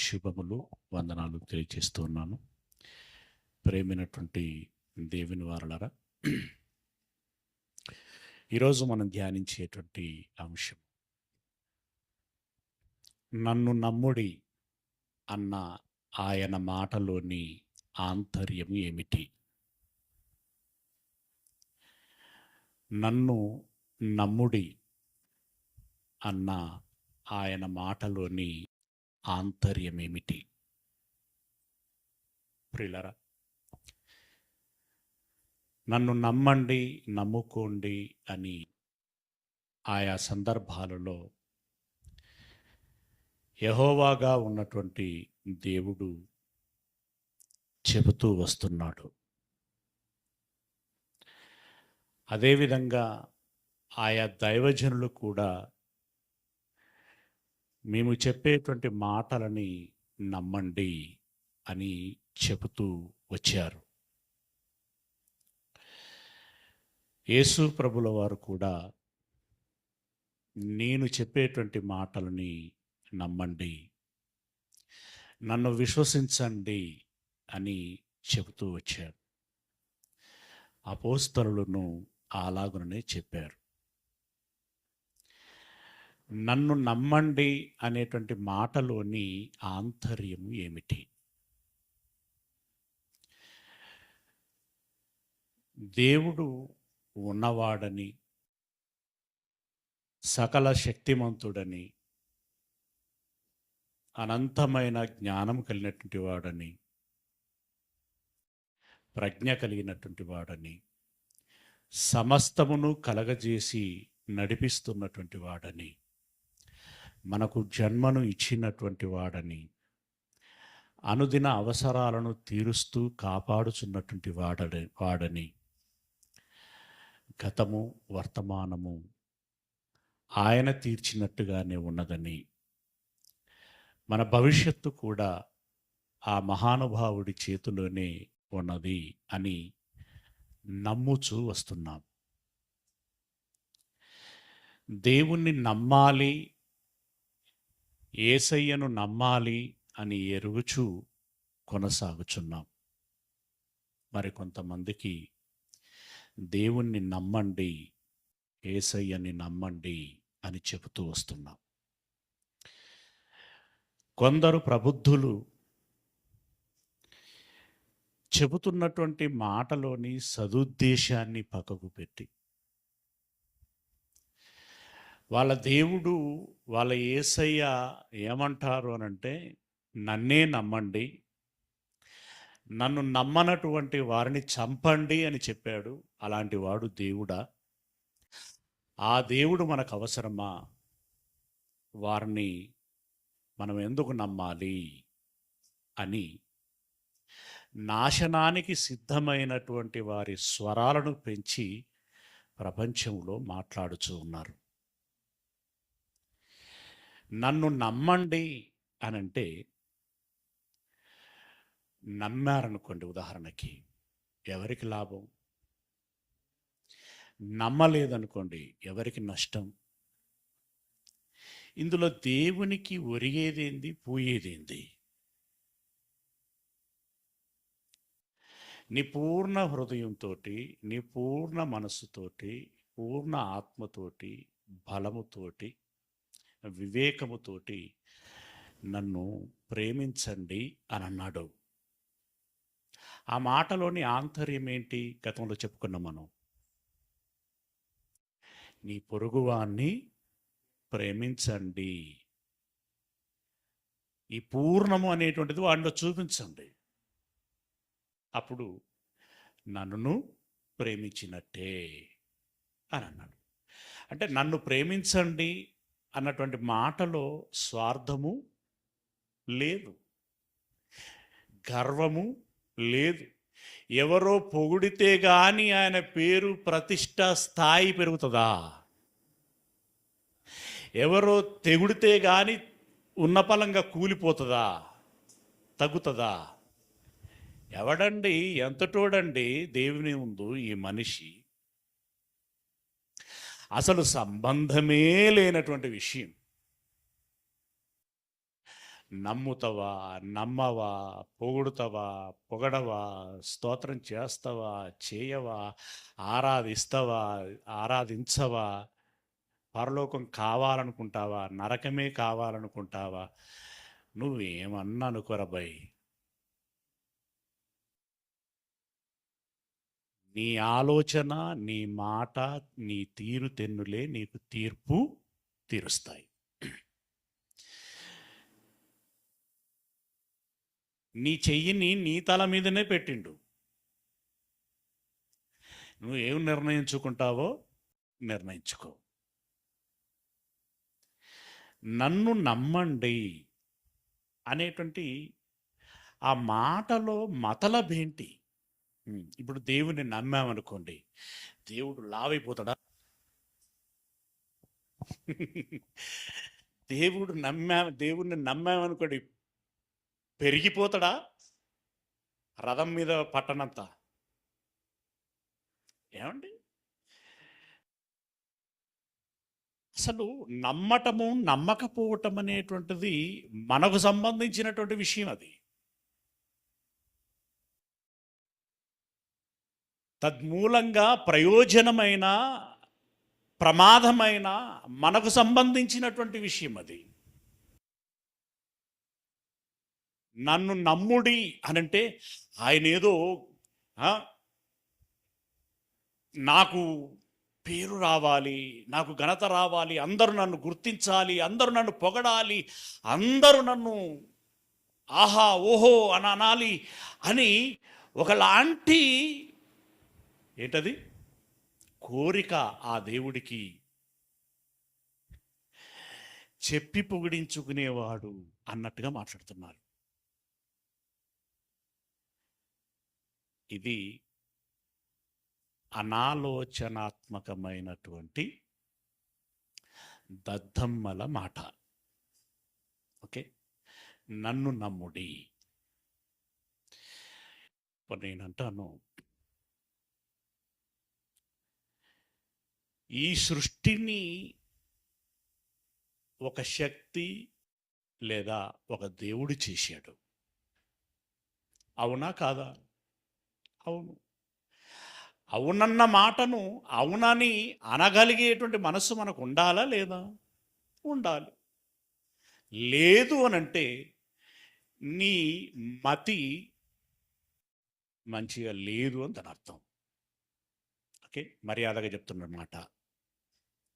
శుభములు, వందనాలు తెలియజేస్తూ ఉన్నాను. ప్రేమైనటువంటి దేవుని వారలారా, ఈరోజు మనం ధ్యానించేటువంటి అంశం, నన్ను నమ్ముడి అన్న ఆయన మాటలోని ఆంతర్యము ఏమిటి? నన్ను నమ్ముడి అన్న ఆయన మాటలోని ఆంతర్యమేమిటి? ప్రియులారా, నన్ను నమ్మండి, నమ్ముకోండి అని ఆయా సందర్భాలలో యెహోవాగా ఉన్నటువంటి దేవుడు చెబుతూ వస్తున్నాడు. అదేవిధంగా ఆయా దైవజనులు కూడా మేము చెప్పేటువంటి మాటలని నమ్మండి అని చెబుతూ వచ్చారు. యేసు ప్రభుల వారు కూడా నేను చెప్పేటువంటి మాటలని నమ్మండి, నన్ను విశ్వసించండి అని చెబుతూ వచ్చారు. అపోస్తలులను అలాగుననే చెప్పారు. నన్ను నమ్మండి అనేటువంటి మాటలోని ఆంతర్యము ఏమిటి? దేవుడు ఉన్నవాడని, సకల శక్తిమంతుడని, అనంతమైన జ్ఞానం కలిగినటువంటి వాడని, ప్రజ్ఞ కలిగినటువంటి వాడని, సమస్తమును కలగజేసి నడిపిస్తున్నటువంటి వాడని, మనకు జన్మను ఇచ్చినటువంటి వాడని, అనుదిన అవసరాలను తీరుస్తూ కాపాడుచున్నటువంటి వాడని, గతము వర్తమానము ఆయన తీర్చినట్టుగానే ఉన్నదని, మన భవిష్యత్తు కూడా ఆ మహానుభావుడి చేతిలోనే ఉన్నది అని నమ్ముచూ వస్తున్నాం. దేవుణ్ణి నమ్మాలి, యేసయ్యను నమ్మాలి అని ఎరుగుచూ కొనసాగుచున్నాం. మరి కొంతమందికి దేవుణ్ణి నమ్మండి, యేసయ్యని నమ్మండి అని చెబుతూ వస్తున్నాం. కొందరు ప్రబుద్ధులు చెబుతున్నటువంటి మాటలోని సదుద్దేశాన్ని పక్కకు పెట్టి, వాళ్ళ దేవుడు, వాళ్ళ యేసయ్య ఏమంటారు అనంటే, నన్నే నమ్మండి, నన్ను నమ్మనటువంటి వారిని చంపండి అని చెప్పాడు. అలాంటి వాడు దేవుడా? ఆ దేవుడు మనకు అవసరమా? వారిని మనం ఎందుకు నమ్మాలి అని నాశనానికి సిద్ధమైనటువంటి వారి స్వరాలను పెంచి ప్రపంచంలో మాట్లాడుతూ ఉన్నారు. నన్ను నమ్మండి అనంటే, నమ్మారనుకోండి, ఉదాహరణకి ఎవరికి లాభం? నమ్మలేదనుకోండి, ఎవరికి నష్టం? ఇందులో దేవునికి ఒరిగేదేంది, పోయేదేంది? నీ పూర్ణ హృదయంతోటి, నీ పూర్ణ మనస్సుతోటి, పూర్ణ ఆత్మతోటి, బలముతోటి, వివేకముతోటి నన్ను ప్రేమించండి అని అన్నాడు. ఆ మాటలోని ఆంతర్యం ఏంటి? గతంలో చెప్పుకున్నాం మనం. నీ పొరుగువాన్ని ప్రేమించండి. ఈ పూర్ణము అనేటువంటిది వాడిలో చూపించండి. అప్పుడు నన్ను ప్రేమించినట్టే అని అన్నాడు. అంటే నన్ను ప్రేమించండి అన్నటువంటి మాటలో స్వార్థము లేదు, గర్వము లేదు. ఎవరో పొగిడితే గాని ఆయన పేరు, ప్రతిష్ట, స్థాయి పెరుగుతుందా? ఎవరో తెగుడితే గాని ఉన్నపలంగా కూలిపోతుందా, తగ్గుతుందా? ఎవడండి, ఎంతటోడండి దేవుని ముందు ఈ మనిషి? అసలు సంబంధమే లేనటువంటి విషయం. నమ్ముతావా, నమ్మవా, పొగుడుతావా, పొగడవా, స్తోత్రం చేస్తావా, చేయవా, ఆరాధిస్తావా, ఆరాధించవా, పరలోకం కావాలనుకుంటావా, నరకమే కావాలనుకుంటావా, నువ్వేమన్నా అనుకోరబ్బాయి. నీ ఆలోచన, నీ మాట, నీ తీరు తెన్నులే నీకు తీర్పు తీరుస్తాయి. నీ చెయ్యిని నీ తల మీదనే పెట్టిండు. నువ్వు ఏం నిర్ణయించుకుంటావో నిర్ణయించుకో. నన్ను నమ్మండి అనేటువంటి ఆ మాటలో మతలబేంటి? ఇప్పుడు దేవుని నమ్మామనుకోండి, దేవుడు లావైపోతాడా? దేవుణ్ణి నమ్మామనుకోండి, పెరిగిపోతాడా? రథం మీద పట్టనంత. ఏమండి, అసలు నమ్మటము నమ్మకపోవటం అనేటువంటిది మనకు సంబంధించినటువంటి విషయం. అది తద్మూలంగా ప్రయోజనమైన ప్రమాదమైన మనకు సంబంధించినటువంటి విషయం. అది నన్ను నమ్ముడి అనంటే ఆయన ఏదో నాకు పేరు రావాలి, నాకు ఘనత రావాలి, అందరూ నన్ను గుర్తించాలి, అందరూ నన్ను పొగడాలి, అందరూ నన్ను ఆహా ఓహో అని అనాలి అని ఒకలాంటి ఏంటది కోరిక ఆ దేవుడికి చెప్పి పొగిడించుకునేవాడు అన్నట్టుగా మాట్లాడుతున్నారు. ఇది అనాలోచనాత్మకమైనటువంటి దద్దమ్మల మాట. ఓకే, నన్ను నమ్ముడి. నేనంటాను, ఈ సృష్టిని ఒక శక్తి లేదా ఒక దేవుడు చేశాడు. అవునా కాదా? అవును. అవునన్న మాటను అవునని అనగలిగేటువంటి మనస్సు మనకు ఉండాలా లేదా? ఉండాలి. లేదు అనంటే నీ మతి మంచిగా లేదు అని దాని అర్థం. ఓకే, మర్యాదగా చెప్తున్నమాట,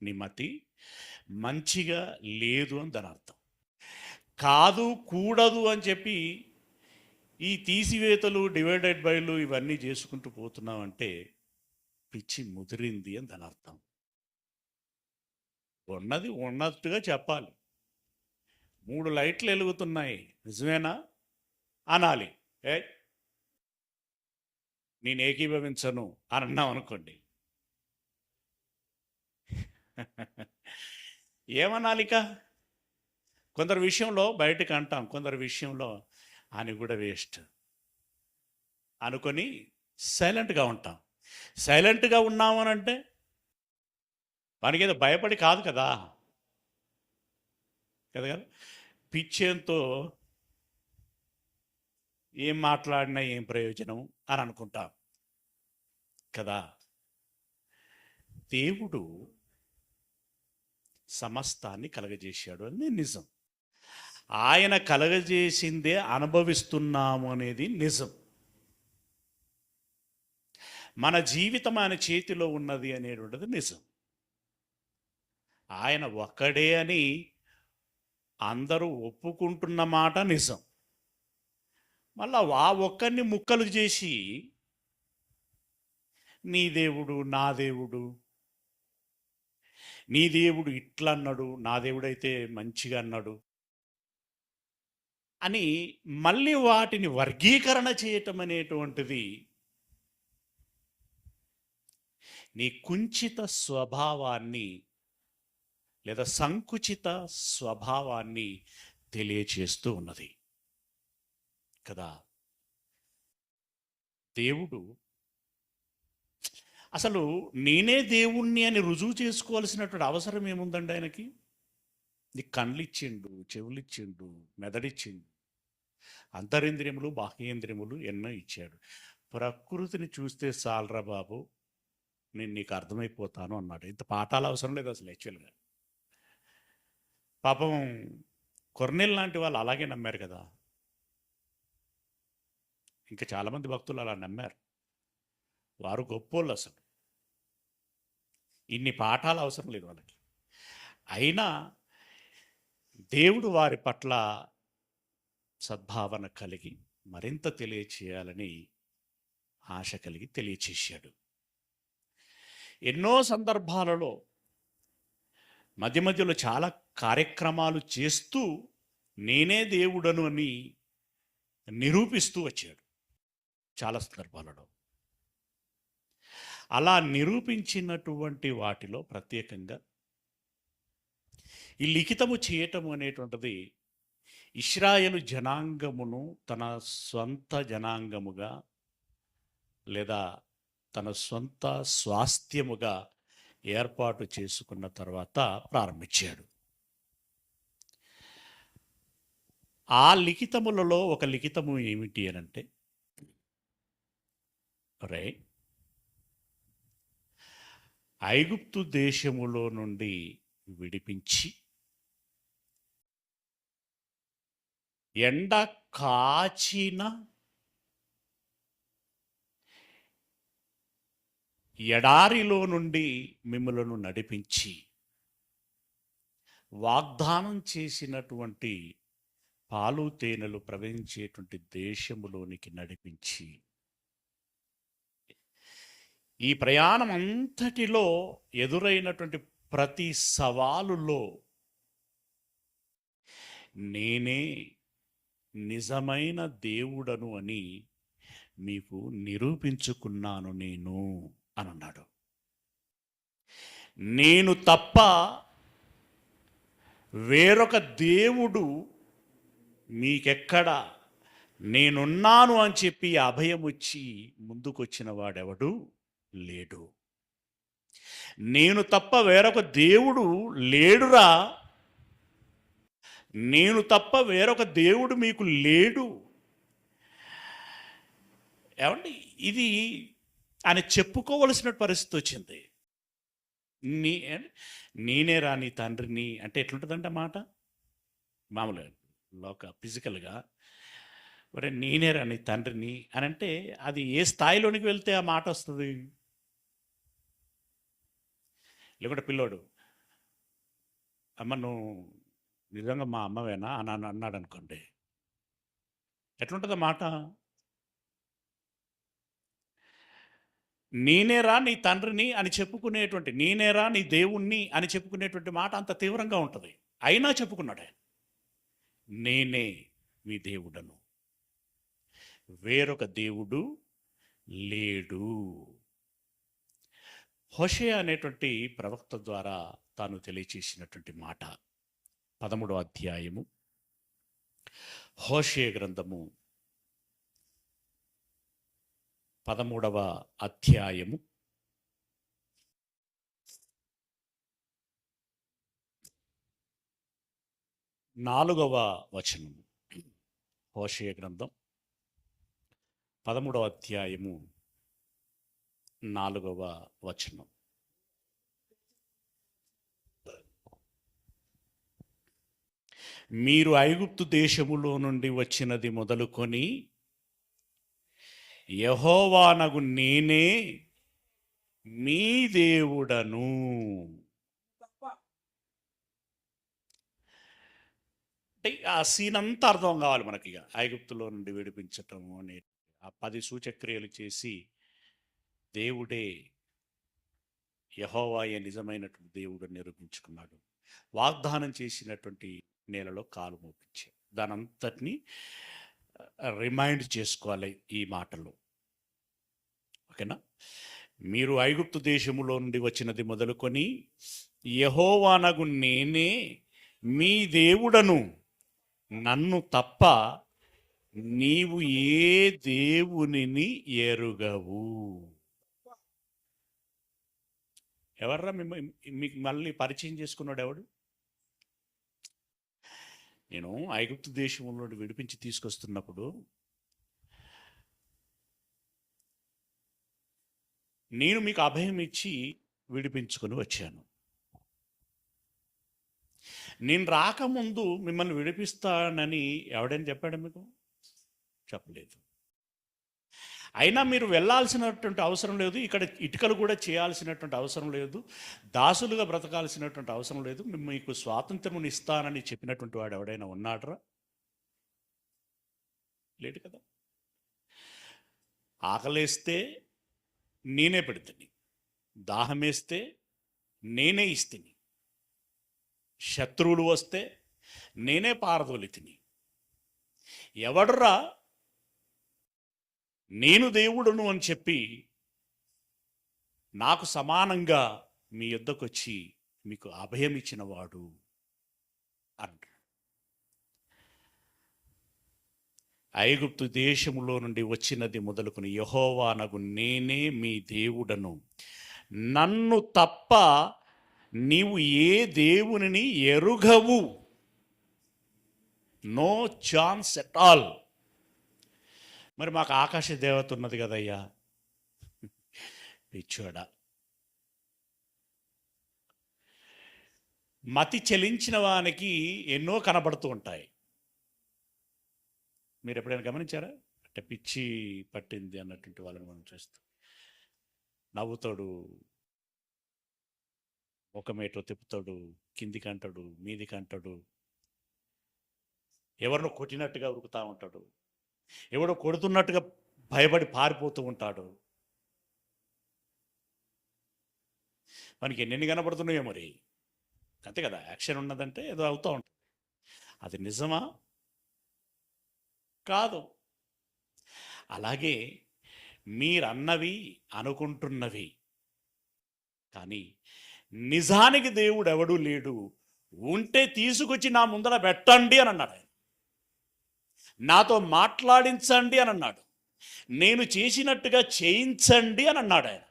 నీ మతి మంచిగా లేదు అని దాని అర్థం. కాదు కూడదు అని చెప్పి ఈ తీసివేతలు, డివైడెడ్ బైలు ఇవన్నీ చేసుకుంటూ పోతున్నామంటే పిచ్చి ముదిరింది అని దాని అర్థం. ఉన్నది ఉన్నట్టుగా చెప్పాలి. 3 లైట్లు వెలుగుతున్నాయి, నిజమేనా అనాలి. నేను ఏకీభవించను అని అన్నాం అనుకోండి, ఏమనాలిక? కొందరు విషయంలో బయటకు అంటాం, కొందరు విషయంలో అని కూడా వేస్ట్ అనుకొని సైలెంట్గా ఉంటాం. సైలెంట్గా ఉన్నామనంటే వానికి ఏదో భయపడి కాదు కదా కదా. పిచ్చేంతో ఏం మాట్లాడినా ఏం ప్రయోజనం అని అనుకుంటాం కదా. దేవుడు సమస్తాన్ని కలగజేశాడు అని నిజం. ఆయన కలగజేసిందే అనుభవిస్తున్నాము అనేది నిజం. మన జీవితం ఆయన చేతిలో ఉన్నది అనేటువంటిది నిజం. ఆయన ఒక్కడే అని అందరూ ఒప్పుకుంటున్న మాట నిజం. మళ్ళా ఆ ఒక్కరిని ముక్కలు చేసి నీ దేవుడు నా దేవుడు, నీ దేవుడు ఇట్లా అన్నాడు, నా దేవుడైతే మంచిగా అన్నాడు అని మళ్ళీ వాటిని వర్గీకరణ చేయటం అనేటువంటిది నీ కుంచిత స్వభావాన్ని లేదా సంకుచిత స్వభావాన్ని తెలియచేస్తూ ఉన్నది కదా. దేవుడు అసలు నేనే దేవుణ్ణి అని రుజువు చేసుకోవాల్సినటువంటి అవసరం ఏముందండి ఆయనకి? నీకు కళ్ళు ఇచ్చిండు, చెవులు ఇచ్చిండు, మెదడిచ్చిండు, అంతరింద్రియములు బాహ్యేంద్రియములు ఎన్నో ఇచ్చాడు. ప్రకృతిని చూస్తే చాలరా బాబు, నేను నీకు అర్థమైపోతాను అన్నాడు. ఇంత పాఠాలు అవసరం లేదు అసలు యాక్చువల్గా. పాపం కొర్నేల్ లాంటి వాళ్ళు అలాగే నమ్మారు కదా. ఇంకా చాలామంది భక్తులు అలా నమ్మారు. వారు గొప్పోళ్ళు అసలు. ఇన్ని పాఠాలు అవసరం లేదు వాళ్ళకి. అయినా దేవుడు వారి పట్ల సద్భావన కలిగి మరింత తెలియచేయాలని ఆశ కలిగి తెలియచేశాడు. ఎన్నో సందర్భాలలో మధ్య మధ్యలో చాలా కార్యక్రమాలు చేస్తూ నేనే దేవుడను అని నిరూపిస్తూ వచ్చాడు చాలా సందర్భాలలో. అలా నిరూపించినటువంటి వాటిలో ప్రత్యేకంగా ఈ లిఖితము చేయటము అనేటువంటిది ఇశ్రాయేలు జనాంగమును తన స్వంత జనాంగముగా లేదా తన సొంత స్వాస్థ్యముగా ఏర్పాటు చేసుకున్న తర్వాత ప్రారంభించాడు. ఆ లిఖితములలో ఒక లిఖితము ఏమిటి అనంటే, రే ఐగుప్తు దేశములో నుండి విడిపించి ఎండ కాచిన ఎడారిలో నుండి మిమ్మలను నడిపించి వాగ్దానం చేసినటువంటి పాలు తేనెలు ప్రవహించేటువంటి దేశములోనికి నడిపించి ఈ ప్రయాణం అంతటిలో ఎదురైనటువంటి ప్రతి సవాలులో నేనే నిజమైన దేవుడను అని మీకు నిరూపించుకున్నాను నేను అని అన్నాడు. నేను తప్ప వేరొక దేవుడు మీకెక్కడ నేనున్నాను అని చెప్పి అభయం వచ్చి ముందుకొచ్చిన వాడెవడు లేడు. నేను తప్ప వేరొక దేవుడు లేడురా, నేను తప్ప వేరొక దేవుడు మీకు లేడు. ఏమండి, ఇది ఆయన చెప్పుకోవలసిన పరిస్థితి వచ్చింది. నేనే రా నీ తండ్రిని అంటే ఎట్లుంటుందంటే మాట మామూలుగా ఫిజికల్గా, మరి నేనే రా నీ తండ్రిని అని అంటే అది ఏ స్థాయిలోనికి వెళ్తే ఆ మాట వస్తుంది? లేకుంటే పిల్లోడు అమ్మ నువ్వు నిజంగా మా అమ్మవేనా అని అన్నాడు అనుకోండి, ఎట్లుంటుంది మాట? నేనేరా నీ తండ్రిని అని చెప్పుకునేటువంటి, నేనేరా నీ దేవుణ్ణి అని చెప్పుకునేటువంటి మాట అంత తీవ్రంగా ఉంటుంది. అయినా చెప్పుకున్నాడు ఆయన, నేనే మీ దేవుడను, వేరొక దేవుడు లేడు. హోషేయ అనేటువంటి ప్రవక్త ద్వారా తాను తెలియచేసినటువంటి మాట 13వ అధ్యాయము హోషేయ గ్రంథము 13వ అధ్యాయము 4వ వచనము. హోషేయ గ్రంథం 13వ అధ్యాయము 4వ వచనం. మీరు ఐగుప్తు దేశములో నుండి వచ్చినది మొదలుకొని యెహోవానగు నేనే మీ దేవుడను. అంటే ఆ సీన్ అంతా అర్థం కావాలి మనకి. ఇక ఐగుప్తులో నుండి విడిపించటము అనే ఆ 10 సూచక్రియలు చేసి దేవుడే యెహోవాయే నిజమైనటువంటి దేవుడు నిరూపించుకున్నాడు. వాగ్దానం చేసినటువంటి నేలలో కాలు మోపించాడు. దాని అంతటినీ రిమైండ్ చేసుకోవాలి ఈ మాటలు. ఓకేనా? మీరు ఐగుప్తు దేశములో నుండి వచ్చినది మొదలుకొని యెహోవానగు నేనే మీ దేవుడను, నన్ను తప్ప నీవు ఏ దేవునిని ఎరుగవు. ఎవర్రా మీకు మళ్ళీ పరిచయం చేసుకున్నాడు? ఎవడు? నేను ఐగుప్తు దేశంలో నుండి విడిపించి తీసుకొస్తున్నప్పుడు నేను మీకు అభయం ఇచ్చి విడిపించుకొని వచ్చాను. నేను రాకముందు మిమ్మల్ని విడిపిస్తానని ఎవడైనా చెప్పాడు మీకు? చెప్పలేదు. అయినా మీరు వెళ్ళాల్సినటువంటి అవసరం లేదు, ఇక్కడ ఇటుకలు కూడా చేయాల్సినటువంటి అవసరం లేదు, దాసులుగా బ్రతకాల్సినటువంటి అవసరం లేదు, మీకు స్వాతంత్రం ఇస్తానని చెప్పినటువంటి వాడు ఎవడైనా ఉన్నాడరా? లేడు కదా. ఆకలేస్తే నేనే పెడుతుంది, దాహమేస్తే నేనే ఇస్తుంది, శత్రువులు వస్తే నేనే పారదోలితిని. ఎవడరా నేను దేవుడును అని చెప్పి నాకు సమానంగా మీ యొద్దకు వచ్చి మీకు అభయం ఇచ్చిన వాడు అంటాడు. ఐగుప్తు దేశములో నుండి వచ్చినది మొదలుకొని యెహోవానగు నేనే మీ దేవుడను, నన్ను తప్ప నీవు ఏ దేవునిని ఎరుగవు. No chance at all. మరి మాకు ఆకాశ దేవత ఉన్నది కదయ్యా. పిచ్చోడా, మతి చెలించిన వానికి ఎన్నో కనబడుతూ ఉంటాయి. మీరు ఎప్పుడైనా గమనించారా? అంటే పిచ్చి పట్టింది అన్నటువంటి వాళ్ళని మనం చూస్తాం. నవ్వుతాడు, ఒకమేటో తిప్పుతాడు, కిందికి అంటాడు, మీదికి అంటాడు, ఎవరినో కొట్టినట్టుగా ఉరుకుతూ ఉంటాడు, ఎవడో కొడుతున్నట్టుగా భయపడి పారిపోతూ ఉంటాడు. మనకి ఎన్నెన్ని కనబడుతున్నాయో మరి. అంతే కదా, యాక్షన్ ఉన్నదంటే ఏదో అవుతూ ఉంటుంది. అది నిజమా? కాదు. అలాగే మీరన్నవి అనుకుంటున్నవి, కానీ నిజానికి దేవుడు ఎవడూ లేడు. ఉంటే తీసుకొచ్చి నా ముందర పెట్టండి అని అన్నాడు ఆయన. నాతో మాట్లాడించండి అని అన్నాడు. నేను చేసినట్టుగా చేయించండి అని అన్నాడు ఆయన.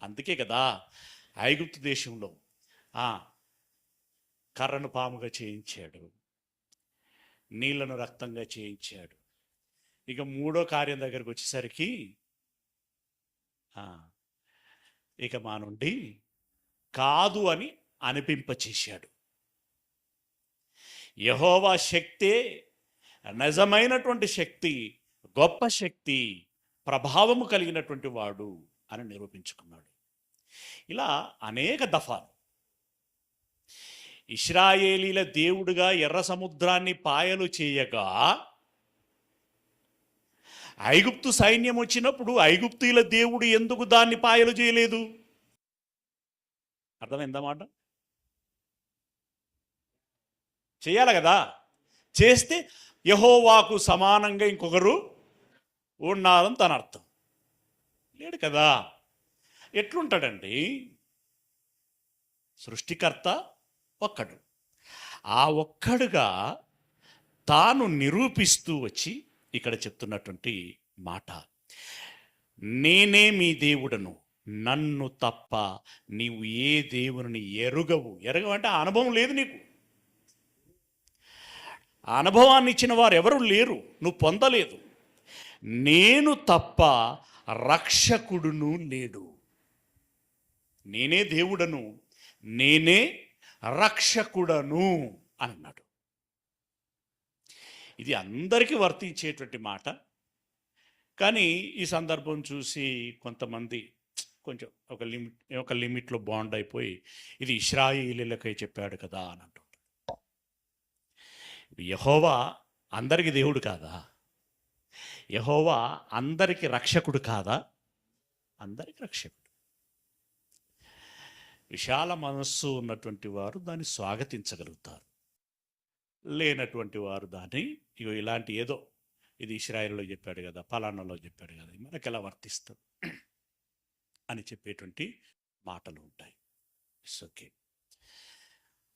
అందుకే కదా ఐగుప్తు దేశంలో కర్రను పాముగా చేయించాడు, నీళ్లను రక్తంగా చేయించాడు. ఇక మూడో కార్యం దగ్గరకు వచ్చేసరికి ఇక మా నుండి కాదు అని అనిపింపచేశాడు. యెహోవా శక్తే నిజమైనటువంటి శక్తి, గొప్ప శక్తి, ప్రభావము కలిగినటువంటి వాడు అని నిరూపించుకున్నాడు. ఇలా అనేక దఫాలు ఇశ్రాయేలీల దేవుడుగా ఎర్ర సముద్రాన్ని పాయలు చేయగా ఐగుప్తు సైన్యం వచ్చినప్పుడు ఐగుప్తీయుల దేవుడు ఎందుకు దాన్ని పాయలు చేయలేదు? అర్థమైందా మాట? చేయాలి కదా. చేస్తే యెహోవాకు సమానంగా ఇంకొకరు ఉన్నారని తన అర్థం. లేడు కదా. ఎట్లుంటాడండి? సృష్టికర్త ఒక్కడు. ఆ ఒక్కడుగా తాను నిరూపిస్తూ వచ్చి ఇక్కడ చెప్తున్నటువంటి మాట, నేనే మీ దేవుడను, నన్ను తప్ప నీవు ఏ దేవుని ఎరుగవు. ఎరగవంటే అనుభవం లేదు నీకు. ఆ అనుభవాన్ని ఇచ్చిన వారు ఎవరు లేరు, నువ్వు పొందలేదు. నేను తప్ప రక్షకుడును లేడు. నేనే దేవుడను, నేనే రక్షకుడను అన్నాడు. ఇది అందరికీ వర్తించేటువంటి మాట. కానీ ఈ సందర్భం చూసి కొంతమంది కొంచెం ఒక లిమిట్లో బాండ్ అయిపోయి ఇది ఇశ్రాయేలీయులకై చెప్పాడు కదా అని అంటుంటారు. యెహోవా అందరికి దేవుడు కాదా? యెహోవా అందరికి రక్షకుడు కాదా? అందరికి రక్షకుడు. విశాల మనస్సు ఉన్నటువంటి వారు దాన్ని స్వాగతించగలుగుతారు. లేనటువంటి వారు దాన్ని ఇలాంటి ఏదో ఇది ఇశ్రాయేలులో చెప్పాడు కదా, ఫలానాలో చెప్పాడు కదా, మనకి ఎలా వర్తిస్తుంది అని చెప్పేటువంటి మాటలు ఉంటాయి. It's okay.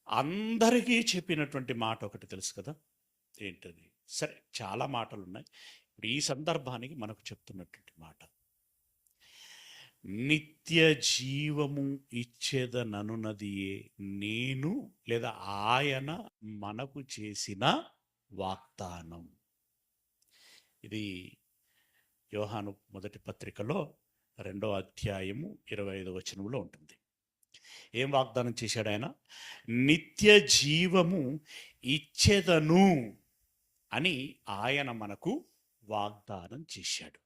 అందరికీ చెప్పినటువంటి మాట ఒకటి తెలుసు కదా, ఏంటది? సరే, చాలా మాటలు ఉన్నాయి. ఇప్పుడు ఈ సందర్భానికి మనకు చెప్తున్నటువంటి మాట, నిత్య జీవము ఇచ్చేదననున్నదియే నేను లేదా ఆయన మనకు చేసిన వాగ్దానం. ఇది యోహాను మొదటి పత్రికలో 2వ అధ్యాయము 25వ వచనంలో ఉంటుంది. ఏం వాగ్దానం చేశాడు ఆయన? నిత్య జీవము ఇచ్చేదను అని ఆయన మనకు వాగ్దానం చేశాడు.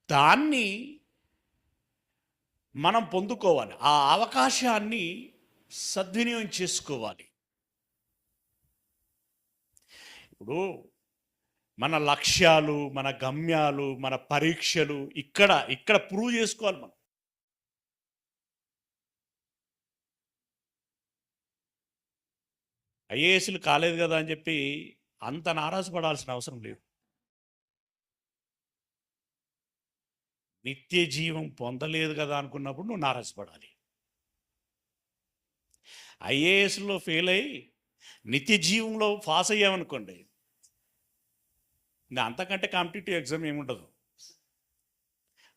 దాన్ని మనం పొందుకోవాలి, ఆ అవకాశాన్ని సద్వినియోగం చేసుకోవాలి. ఇప్పుడు మన లక్ష్యాలు, మన గమ్యాలు, మన పరీక్షలు ఇక్కడ ప్రూవ్ చేసుకోవాలి. మనం ఐఏఎస్లు కాలేదు కదా అని చెప్పి అంత నారాజపడాల్సిన అవసరం లేదు. నిత్య జీవం పొందలేదు కదా అనుకున్నప్పుడు నువ్వు నారాజపడాలి. ఐఏఎస్లో ఫెయిల్ అయ్యి నిత్య జీవంలో పాస్ అయ్యామనుకోండి, అంతకంటే కాంపిటేటివ్ ఎగ్జామ్ ఏముండదు,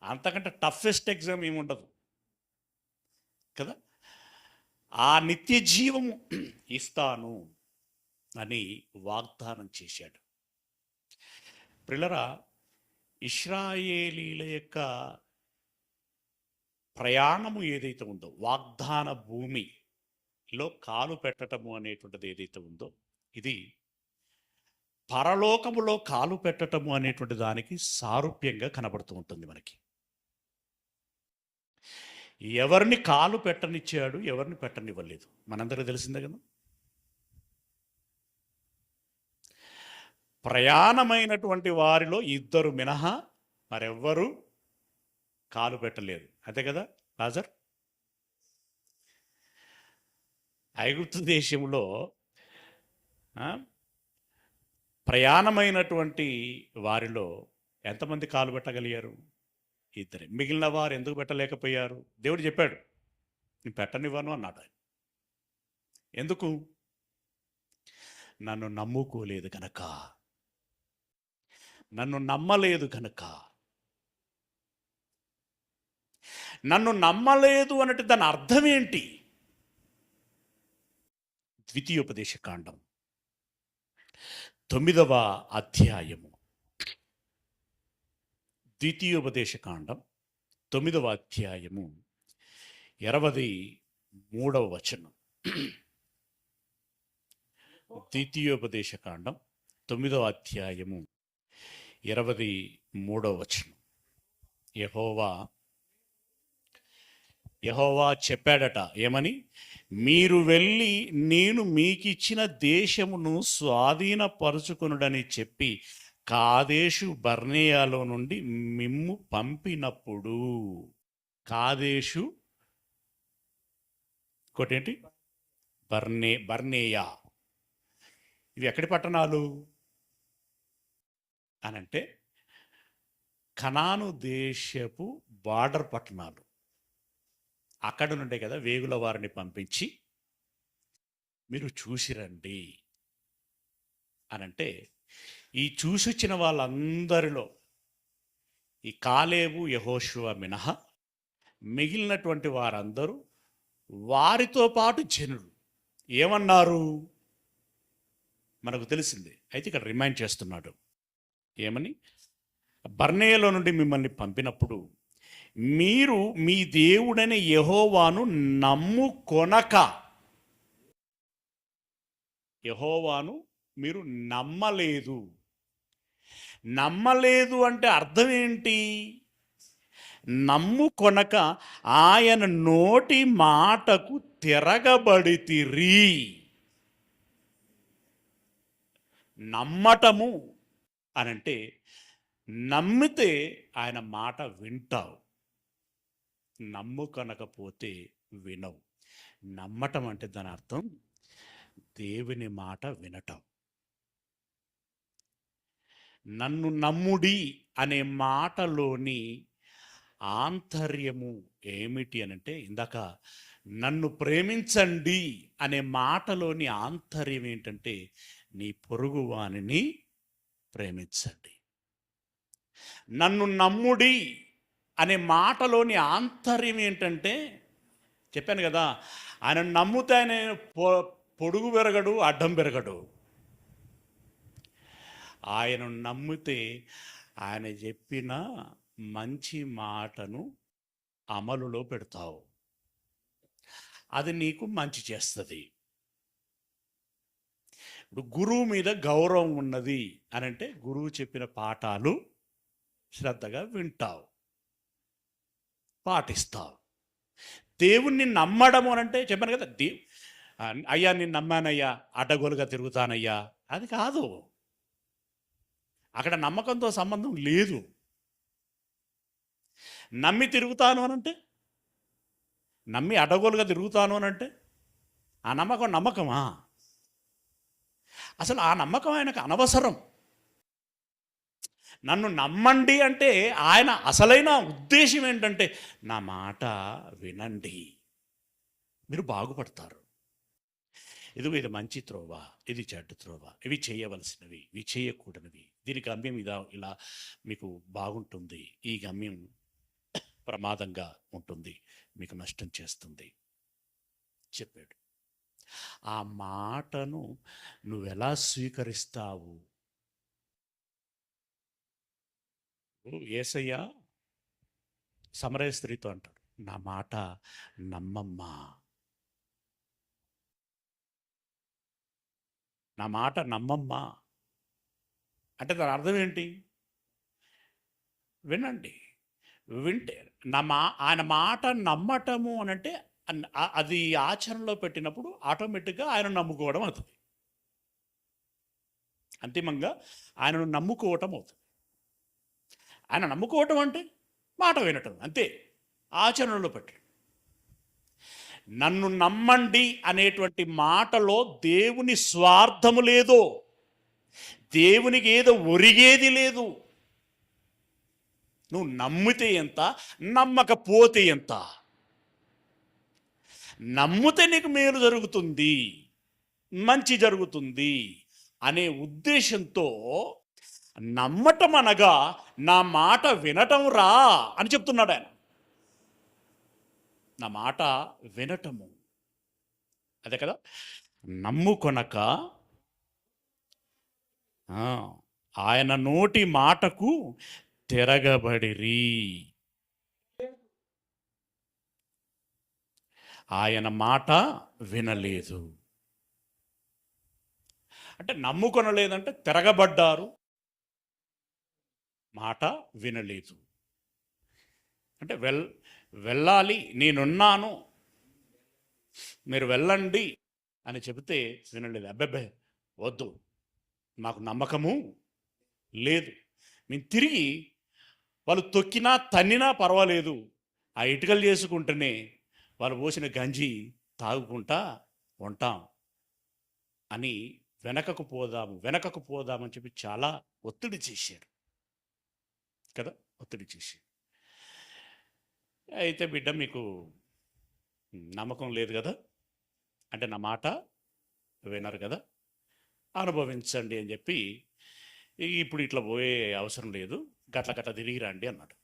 అంతకంటే టఫెస్ట్ ఎగ్జామ్ ఏముండదు కదా. ఆ నిత్య జీవము ఇస్తాను అని వాగ్దానం చేశాడు. ప్రియులారా, ఇశ్రాయేలీల యొక్క ప్రయాణము ఏదైతే ఉందో, వాగ్దాన భూమిలో కాలు పెట్టటము అనేటువంటిది ఏదైతే ఉందో, ఇది పరలోకములో కాలు పెట్టటము అనేటువంటి దానికి సారూప్యంగా కనబడుతూ ఉంటుంది మనకి. ఎవరిని కాలు పెట్టనిచ్చాడు, ఎవరిని పెట్టనివ్వలేదు మనందరికీ తెలిసిందే కదా. ప్రయాణమైనటువంటి వారిలో 2 మినహా మరెవ్వరూ కాలు పెట్టలేదు, అంతే కదా లాజర్? ఐగుప్తు దేశంలో ప్రయాణమైనటువంటి వారిలో ఎంతమంది కాలు పెట్టగలిగారు? 2. మిగిలిన వారు ఎందుకు పెట్టలేకపోయారు? దేవుడు చెప్పాడు, నేను పెట్టనివ్వను అన్నాడు ఆయన. ఎందుకు? నన్ను నమ్ముకోలేదు కనుక, నన్ను నమ్మలేదు కనుక. నన్ను నమ్మలేదు అంటే దాని అర్థం ఏంటి? ద్వితీయోపదేశకాండం 9వ అధ్యాయము, ద్వితీయోపదేశకాండం 9వ అధ్యాయము 23వ వచనం. ద్వితీయోపదేశకాండం 9వ అధ్యాయము 23వ వచనం. యెహోవా చెప్పాడట, ఏమని? మీరు వెళ్ళి నేను మీకిచ్చిన దేశమును స్వాధీనపరుచుకొనుడని చెప్పి కాదేషు బర్నేయాలో నుండి మిమ్ము పంపినప్పుడు. కాదేషు ఇంకోటేంటి? బర్నేయా. ఇవి ఎక్కడి పట్టణాలు అనంటే కనాను దేశపు బార్డర్ పట్టణాలు. అక్కడ నుండే కదా వేగుల వారిని పంపించి మీరు చూసిరండి అనంటే, ఈ చూసొచ్చిన వాళ్ళందరిలో ఈ కాలేబు, యెహోషువ మినహా మిగిలినటువంటి వారందరూ వారితో పాటు జనులు ఏమన్నారు మనకు తెలిసింది. అయితే ఇక్కడ రిమైండ్ చేస్తున్నాడు, ఏమని? బర్నేయలో నుండి మిమ్మల్ని పంపినప్పుడు మీరు మీ దేవుడైన యెహోవాను నమ్ముకొనక. యెహోవాను మీరు నమ్మలేదు. నమ్మలేదు అంటే అర్థం ఏంటి? నమ్ముకొనక ఆయన నోటి మాటకు తిరగబడితిరి. నమ్మటము అనంటే నమ్మితే ఆయన మాట వింటావు, నమ్ముకొనకపోతే వినవు. నమ్మటం అంటే దాని అర్థం దేవుని మాట వినటం. నన్ను నమ్ముడి అనే మాటలోని ఆంతర్యము ఏమిటి అనంటే, ఇందాక నన్ను ప్రేమించండి అనే మాటలోని ఆంతర్యం ఏంటంటే, నీ పొరుగు వానిని ప్రేమించండి. నన్ను నమ్ముడి అనే మాటలోని ఆంతర్యం ఏంటంటే, చెప్పాను కదా, ఆయన నమ్మితే ఆయన పొడుగు పెరగడు, అడ్డం పెరగడు. ఆయన నమ్మితే ఆయన చెప్పిన మంచి మాటను అమలులో పెడతావు, అది నీకు మంచి చేస్తుంది. ఇప్పుడు గురువు మీద గౌరవం ఉన్నది అని అంటే, గురువు చెప్పిన పాఠాలు శ్రద్ధగా వింటావు, పాటిస్తావు. దేవుణ్ణి నమ్మడము అని అంటే, చెప్పాను కదా, అయ్యా నేను నమ్మానయ్యా, అడ్డగోలుగా తిరుగుతానయ్యా, అది కాదు. అక్కడ నమ్మకంతో సంబంధం లేదు. నమ్మి తిరుగుతాను అనంటే, నమ్మి అడ్డగోలుగా తిరుగుతాను అనంటే, ఆ నమ్మకం నమ్మకమా? అసలు ఆ నమ్మకం ఆయనకు అనవసరం. నన్ను నమ్మండి అంటే ఆయన అసలైన ఉద్దేశం ఏంటంటే, నా మాట వినండి, మీరు బాగుపడతారు. ఇదిగో ఇది మంచి త్రోవ, ఇది చెడ్డ త్రోవ, ఇవి చేయవలసినవి, ఇవి చేయకూడనివి, దీని గమ్యం ఇలా మీకు బాగుంటుంది, ఈ గమ్యం ప్రమాదంగా ఉంటుంది, మీకు నష్టం చేస్తుంది చెప్పాడు. ఆ మాటను నువ్వెలా స్వీకరిస్తావు? యేసయ్య సమరయ స్త్రీతో అంటాడు, నా మాట నమ్మమ్మా, నా మాట నమ్మమ్మా అంటే దాని అర్థం ఏంటి? వినండి. వింటే ఆయన మాట నమ్మటము అని అంటే, అది ఆచరణలో పెట్టినప్పుడు ఆటోమేటిక్గా ఆయన నమ్ముకోవడం అవుతుంది. అంతిమంగా ఆయనను నమ్ముకోవటం అవుతుంది. ఆయన నమ్ముకోవటం అంటే మాట వినటం అంతే, ఆచరణలో పెట్టి. నన్ను నమ్మండి అనేటువంటి మాటలో దేవుని స్వార్థము లేదు, దేవునికి ఏదో ఒరిగేది లేదు. నువ్వు నమ్మితే ఎంత, నమ్మకపోతే ఎంత. నమ్మితే నీకు మేలు జరుగుతుంది, మంచి జరుగుతుంది అనే ఉద్దేశంతో నమ్మటం అనగా నా మాట వినటం రా అని చెప్తున్నాడు ఆయన. నా మాట వినటము అదే కదా, నమ్ముకొనక ఆయన నోటి మాటకు తిరగబడిరి. ఆయన మాట వినలేదు అంటే, నమ్ముకొనలేదంటే తిరగబడ్డారు, మాట వినలేదు అంటే వెళ్ళాలి, నేనున్నాను, మీరు వెళ్ళండి అని చెబితే వినలేదు. అబ్బబ్బే వద్దు, మాకు నమ్మకము లేదు, మేము తిరిగి వాళ్ళు తొక్కినా తన్నినా పర్వాలేదు, ఆ ఇటుకలు చేసుకుంటేనే వాళ్ళు పోసిన గంజి తాగుకుంటా ఉంటాం అని వెనకకు పోదామని చెప్పి చాలా ఒత్తిడి చేశారు కదా, ఒత్తిడి చేశారు. అయితే బిడ్డ మీకు నమ్మకం లేదు కదా అంటే, నా మాట వినరు కదా, అనుభవించండి అని చెప్పి, ఇప్పుడు ఇట్లా పోయే అవసరం లేదు, గట్ల తిరిగి రండి అన్నాడు.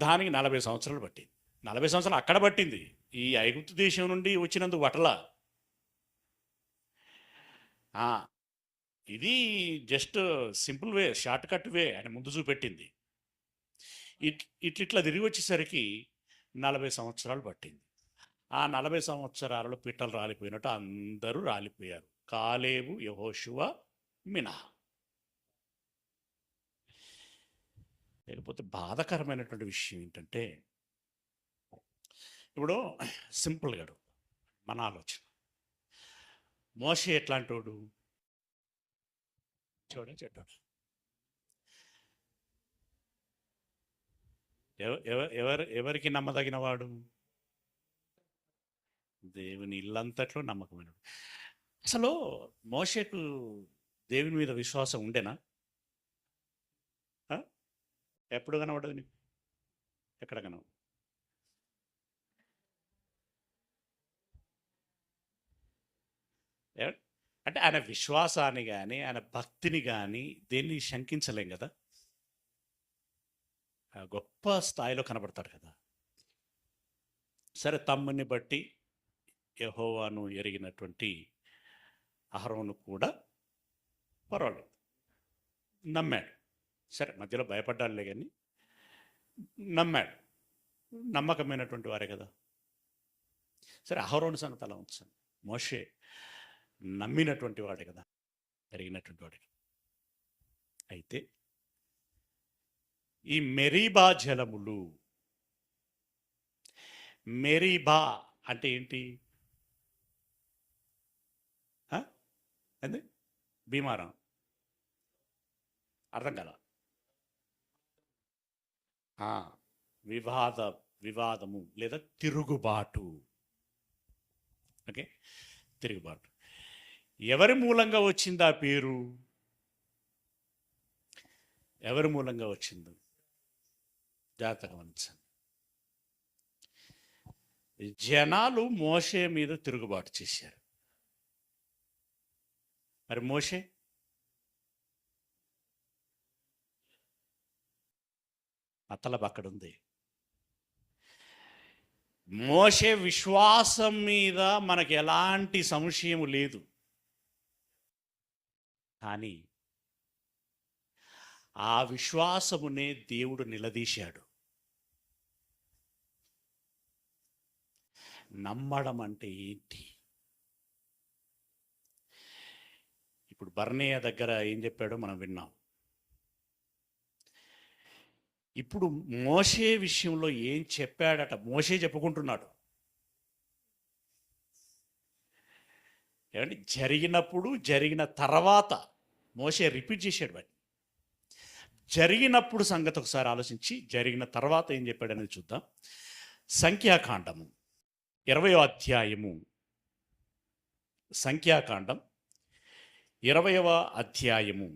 దానికి 40 సంవత్సరాలు పట్టింది. 40 సంవత్సరాలు అక్కడ పట్టింది, ఈ ఐగుప్తు దేశం నుండి వచ్చినందుకు పట్టలా. ఇది just simple way, short cut way ఆయన ముందు చూపెట్టింది. ఇట్లా తిరిగి వచ్చేసరికి 40 సంవత్సరాలు పట్టింది. ఆ 40 సంవత్సరాలలో పిట్టలు రాలిపోయినట్టు అందరూ రాలిపోయారు, కాలేబు, యెహోషువ మినహా. లేకపోతే బాధాకరమైనటువంటి విషయం ఏంటంటే, ఇప్పుడు సింపుల్గా మన ఆలోచన, మోషే ఎట్లాంటి వాడు? చెడ్డాడు. ఎవరికి నమ్మదగిన వాడు? దేవుని ఇల్లంతట్లో నమ్మకమైన. అసలు మోషేకు దేవుని మీద విశ్వాసం ఉండేనా? ఎప్పుడు కనబడదు నీకు? ఎక్కడ కనబడదు? అంటే ఆయన విశ్వాసాన్ని కానీ ఆయన భక్తిని కానీ దేన్ని శంకించలేం కదా. గొప్ప స్థాయిలో కనబడతాడు కదా. సరే, తమ్ముని బట్టి యెహోవాను ఎరిగినటువంటి అహరోను కూడా పర్వాలేదు, నమ్మాడు. సరే, మధ్యలో భయపడ్డాడులే కానీ నమ్మాడు. నమ్మకమైనటువంటి వారే కదా. సరే, అహరోను సంగతి అలా ఉంచాను. మోషే నమ్మినటువంటి వాడే కదా, ఎరిగినటువంటి వాడే. అయితే ఈ మెరీబా జలములు, మెరీబా అంటే ఏంటి? అంది భీమారం, అర్థం కదా. వివాదము లేదా తిరుగుబాటు. ఓకే, తిరుగుబాటు. ఎవరి మూలంగా వచ్చింది ఆ పేరు? ఎవరి మూలంగా వచ్చింది? జాగ్రత్తగా గమనించండి. జనాలు మోషే మీద తిరుగుబాటు చేశారు. మరి మోషే అతల అక్కడుంది. మోషే విశ్వాసం మీద మనకు ఎలాంటి సంశయం లేదు. కానీ ఆ విశ్వాసమునే దేవుడు నిలదీశాడు. నమ్మడం అంటే ఏంటి? ఇప్పుడు బర్నేయ దగ్గర ఏం చెప్పాడో మనం విన్నాం. ఇప్పుడు మోషే విషయంలో ఏం చెప్పాడట? మోషే చెప్పుకుంటున్నాడు. ఏమంటే జరిగినప్పుడు, జరిగిన తర్వాత మోషే రిపీట్ చేశాడు వాడిని. జరిగినప్పుడు సంగతి ఒకసారి ఆలోచించి జరిగిన తర్వాత ఏం చెప్పాడనేది చూద్దాం. సంఖ్యాకాండము 20వ అధ్యాయము, సంఖ్యాకాండం 20వ అధ్యాయము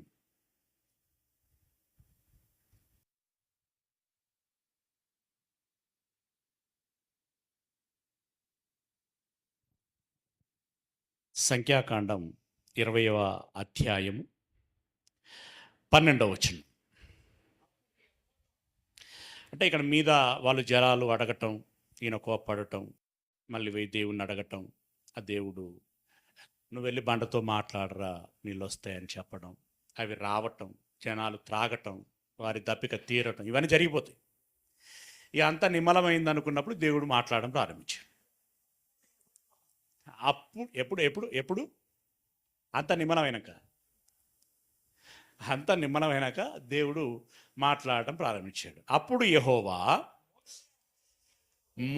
20వ అధ్యాయము 12వ వచనం. అంటే ఇక్కడ మీద వాళ్ళు జలాలు అడగటం, ఈయన కోప్పడటం, మళ్ళీ పోయి దేవుణ్ణి అడగటం. ఆ దేవుడు నువ్వు వెళ్ళి బండతో మాట్లాడరా నీళ్ళు వస్తాయని చెప్పడం, అవి రావటం, జనాలు త్రాగటం, వారి దప్పిక తీరటం, ఇవన్నీ జరిగిపోతాయి. ఇక అంతా నిమ్మలమైంది అనుకున్నప్పుడు దేవుడు మాట్లాడడం ప్రారంభించాడు. అప్పుడు ఎప్పుడు ఎప్పుడు ఎప్పుడు అంత నిమ్మలమైనాక దేవుడు మాట్లాడటం ప్రారంభించాడు. అప్పుడు యెహోవా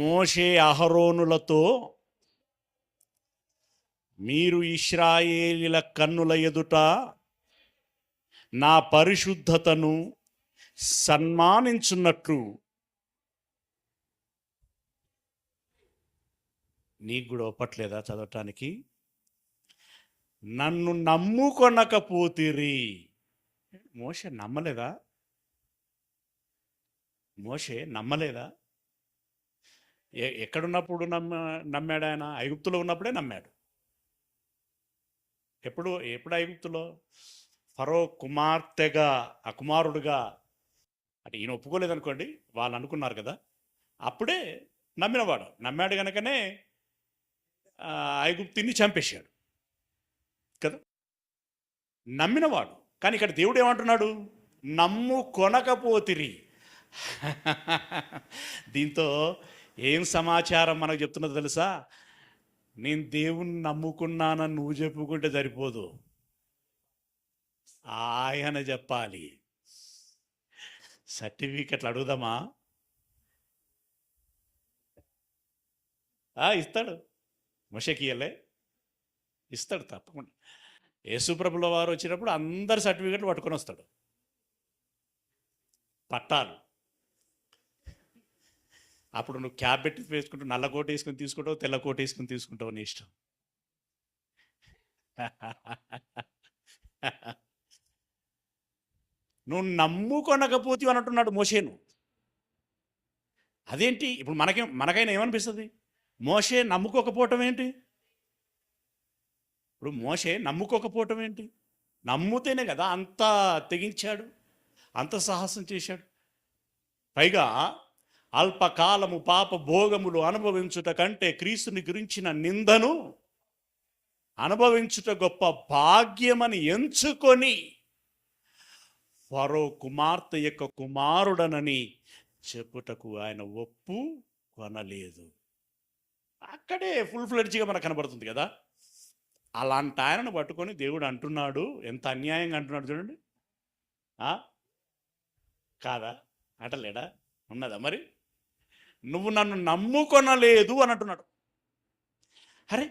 మోషే అహరోనులతో, మీరు ఇశ్రాయేలీల కన్నుల ఎదుట నా పరిశుద్ధతను సన్మానించున్నట్లు నీకు కూడా ఒప్పట్లేదా చదవటానికి? నన్ను నమ్ముకొనకపోతిరి. మోషే నమ్మలేదా? మోషే నమ్మలేదా? ఎక్కడున్నప్పుడు నమ్మాడు ఆయన? ఐగుప్తులో ఉన్నప్పుడే నమ్మాడు. ఎప్పుడు ఐగుప్తులో? ఫరో కుమార్తెగా, కుమారుడుగా, అంటే ఈయన ఒప్పుకోలేదనుకోండి, వాళ్ళు అనుకున్నారు కదా, అప్పుడే నమ్మినవాడు. నమ్మాడు కనుకనే ఐగుప్తుని చంపేశాడు కదా, నమ్మినవాడు. కానీ ఇక్కడ దేవుడు ఏమంటున్నాడు? నమ్ము కొనకపోతిరి. దీంతో ఏం సమాచారం మనకు చెప్తున్నదో తెలుసా? నేను దేవుణ్ణి నమ్ముకున్నానని నువ్వు చెప్పుకుంటే సరిపోదు, ఆయన చెప్పాలి. సర్టిఫికెట్లు అడుగుదామా? ఇస్తాడు. మోషేకి ఇయ్యలే, ఇస్తాడు తప్పకుండా. యేసుప్రభుల వారు వచ్చినప్పుడు అందరు సర్టిఫికెట్లు పట్టుకొని వస్తాడు, పట్టాలు. అప్పుడు నువ్వు క్యాబ్ పెట్టి వేసుకుంటావు, నల్ల కోట వేసుకొని తీసుకుంటావు, తెల్ల కోట వేసుకొని తీసుకుంటావు, నీ ఇష్టం. నువ్వు నమ్ముకొనకపోతే అని అంటున్నాడు మోషేను. అదేంటి? ఇప్పుడు మనకైనా ఏమనిపిస్తుంది? మోషే నమ్ముకోకపోవటం ఏంటి? ఇప్పుడు మోషే నమ్ముకోకపోవటం ఏంటి? నమ్ముతేనే కదా అంత తెగించాడు, అంత సాహసం చేశాడు. పైగా అల్పకాలము పాప భోగములు అనుభవించుట కంటే క్రీస్తుని గురించిన నిందను అనుభవించుట గొప్ప భాగ్యమని ఎంచుకొని ఫరో కుమార్తె యొక్క కుమారుడనని చెప్పుటకు ఆయన ఒప్పు కొనలేదు. అక్కడే ఫుల్ ఫ్లెడ్జ్గా మనకు కనబడుతుంది కదా. అలాంటి ఆయనను పట్టుకొని దేవుడు అంటున్నాడు, ఎంత అన్యాయంగా అంటున్నాడు చూడండి. కాదా? అంటలేడా? ఉన్నదా? మరి నువ్వు నన్ను నమ్ముకొనలేదు అని అంటున్నాడు. అరే